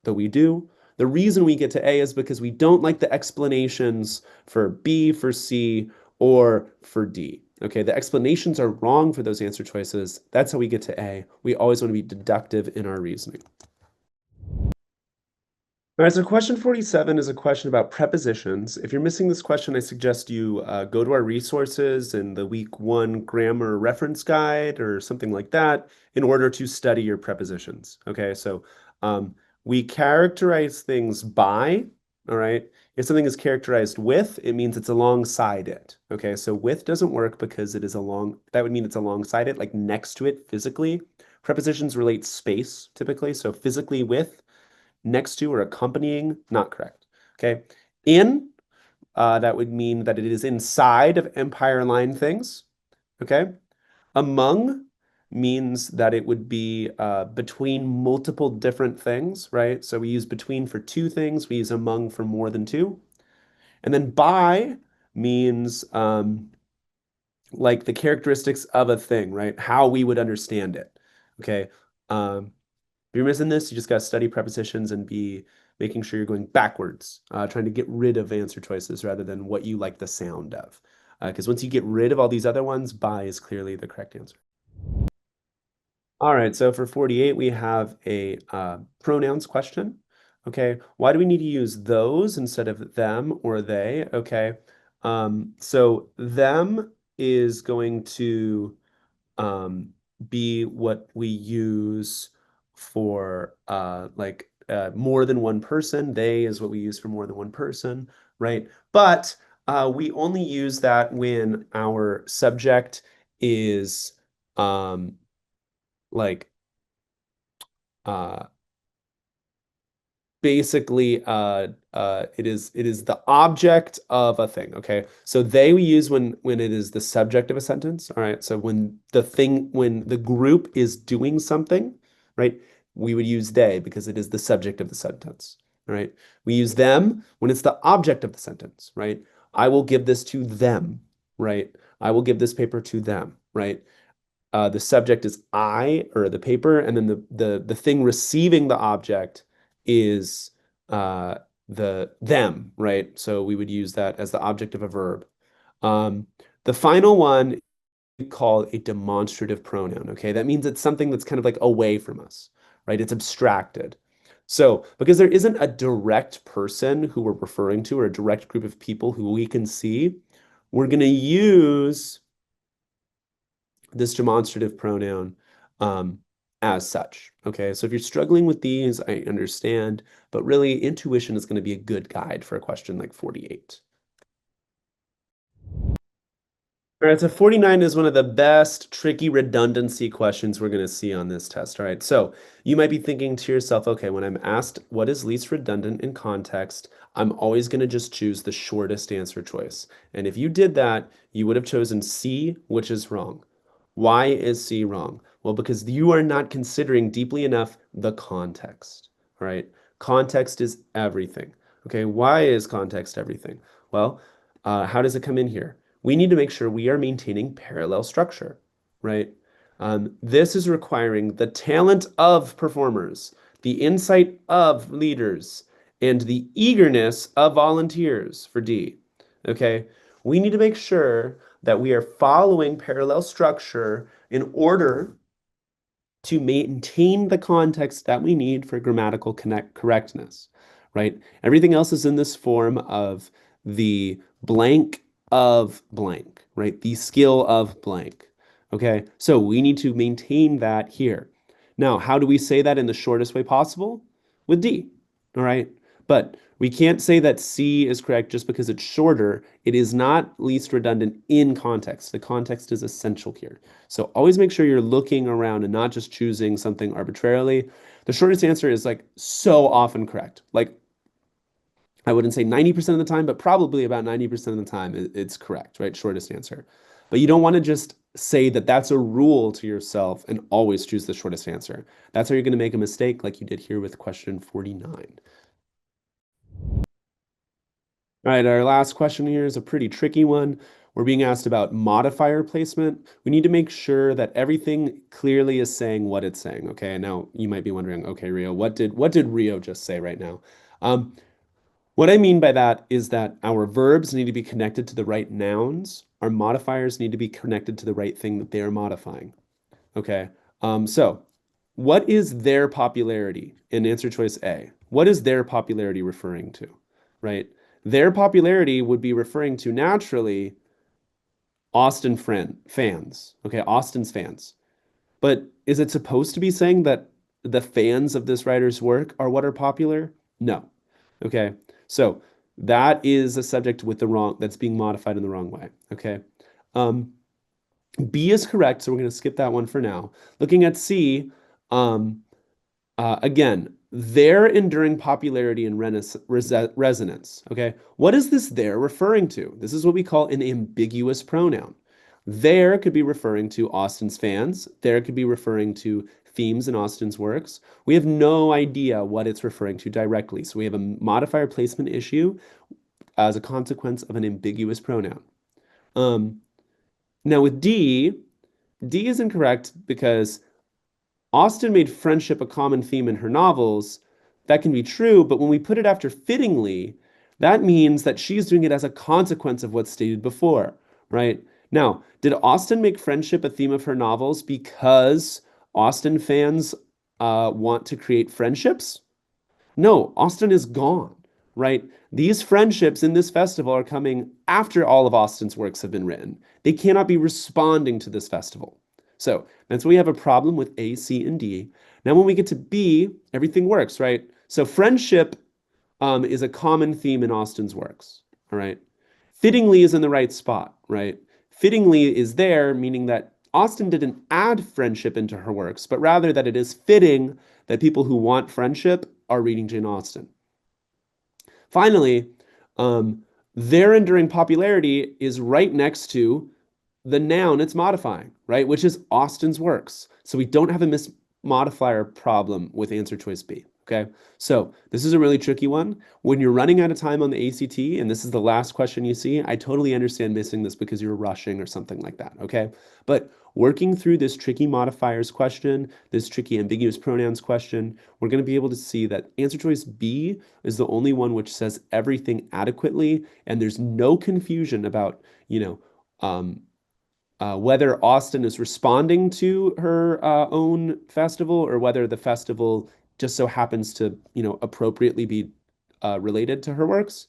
S1: though we do. The reason we get to A is because we don't like the explanations for B, for C, or for D. Okay, the explanations are wrong for those answer choices. That's how we get to A. We always want to be deductive in our reasoning. All right, so question 47 is a question about prepositions. If you're missing this question, I suggest you go to our resources in the week 1 grammar reference guide or something like that in order to study your prepositions. Okay, so we characterize things by, all right? If something is characterized with, it means it's alongside it. Okay, so with doesn't work because it is that would mean it's alongside it, like next to it physically. Prepositions relate space typically, so physically with, next to or accompanying, not correct. Okay. In, that would mean that it is inside of Empire Line things. Okay. Among means that it would be between multiple different things, right? So we use between for two things, we use among for more than two. And then by means like the characteristics of a thing, right? How we would understand it. Okay. If you're missing this, you just got to study prepositions and be making sure you're going backwards, trying to get rid of answer choices rather than what you like the sound of. Because once you get rid of all these other ones, by is clearly the correct answer. All right, so for 48, we have a pronouns question. Okay, why do we need to use those instead of them or they? Okay, so them is going to um, be what we use for more than one person. They is what we use for more than one person, right? But we only use that when our subject is um, like uh, basically it is the object of a thing. Okay, so they we use when it is the subject of a sentence. All right, so when the group is doing something, right, we would use they because it is the subject of the sentence. All right, we use them when it's the object of the sentence. Right, I will give this to them. Right, I will give this paper to them. Right, the subject is I or the paper, and then the thing receiving the object is uh, the them, right? So we would use that as the object of a verb. Um, the final one we call a demonstrative pronoun. Okay, that means it's something that's kind of like away from us, right? It's abstracted. So because there isn't a direct person who we're referring to or a direct group of people who we can see, we're going to use this demonstrative pronoun um, as such. Okay, so if you're struggling with these, I understand, but really intuition is going to be a good guide for a question like 48. All right, so 49 is one of the best tricky redundancy questions we're going to see on this test. All right, so you might be thinking to yourself, okay, when I'm asked what is least redundant in context, I'm always going to just choose the shortest answer choice. And if you did that, you would have chosen C, which is wrong. Why is C wrong? Well, because you are not considering deeply enough the context. All right, context is everything. Okay, why is context everything? Well, how does it come in here? We need to make sure we are maintaining parallel structure, right? This is requiring the talent of performers, the insight of leaders, and the eagerness of volunteers for D. Okay, we need to make sure that we are following parallel structure in order to maintain the context that we need for grammatical correctness, right? Everything else is in this form of the blank of blank, right? The skill of blank. Okay, so we need to maintain that here. Now, how do we say that in the shortest way possible? With D, all right? But we can't say that C is correct just because it's shorter. It is not least redundant in context. The context is essential here. So always make sure you're looking around and not just choosing something arbitrarily. The shortest answer is like so often correct. Like I wouldn't say 90% of the time, but probably about 90% of the time it's correct, right? Shortest answer. But you don't want to just say that that's a rule to yourself and always choose the shortest answer. That's how you're going to make a mistake like you did here with question 49. All right, our last question here is a pretty tricky one. We're being asked about modifier placement. We need to make sure that everything clearly is saying what it's saying. Okay, now you might be wondering, okay, Rio, what did Rio just say right now? Um, what I mean by that is that our verbs need to be connected to the right nouns. Our modifiers need to be connected to the right thing that they are modifying. Okay, so what is their popularity in answer choice A? What is their popularity referring to, right? Their popularity would be referring to naturally fans. Okay, Austin's fans. But is it supposed to be saying that the fans of this writer's work are what are popular? No. Okay, so that is a subject with the wrong, that's being modified in the wrong way. Okay. Um, B is correct, so we're going to skip that one for now. Looking at C, um, again, their enduring popularity and resonance. Okay, what is this there referring to? This is what we call an ambiguous pronoun. There could be referring to Austin's fans. There could be referring to themes in Austin's works. We have no idea what it's referring to directly. So we have a modifier placement issue as a consequence of an ambiguous pronoun. Um, Now with D, D is incorrect because Austen made friendship a common theme in her novels,
S2: that can be true, but when we put it after fittingly, that means that she's doing it as a consequence of what's stated before, right? Now, did Austen make friendship a theme of her novels because Austen fans want to create friendships? No, Austen is gone, right? These friendships in this festival are coming after all of Austen's works have been written. They cannot be responding to this festival. So that's why we have a problem with A, C, and D. Now, when we get to B, everything works, right? So friendship is a common theme in Austen's works, all right? Fittingly is in the right spot, right? Fittingly is there, meaning that Austen didn't add friendship into her works, but rather that it is fitting that people who want friendship are reading Jane Austen. Finally, um, their enduring popularity is right next to the noun it's modifying, right? Which is Austen's works. So we don't have a mismodifier problem with answer choice B. Okay. So this is a really tricky one. When you're running out of time on the ACT and this is the last question you see, I totally understand missing this because you're rushing or something like that. Okay. But working through this tricky modifiers question, this tricky ambiguous pronouns question, we're going to be able to see that answer choice B is the only one which says everything adequately. And there's no confusion about, whether Austen is responding to her own festival or whether the festival just so happens to, appropriately be related to her works.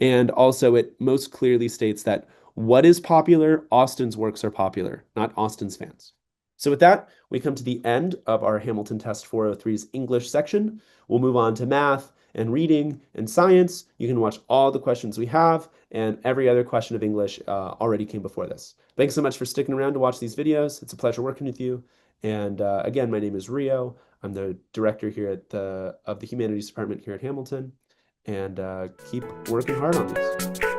S2: And also, it most clearly states that what is popular, Austen's works are popular, not Austen's fans. So with that, we come to the end of our Hamilton Test 403's English section. We'll move on to math and reading and science. You can watch all the questions we have, and every other question of English already came before this. Thanks so much for sticking around to watch these videos. It's a pleasure working with you. And again, my name is Rio. I'm the director here of the Humanities Department here at Hamilton, and keep working hard on this.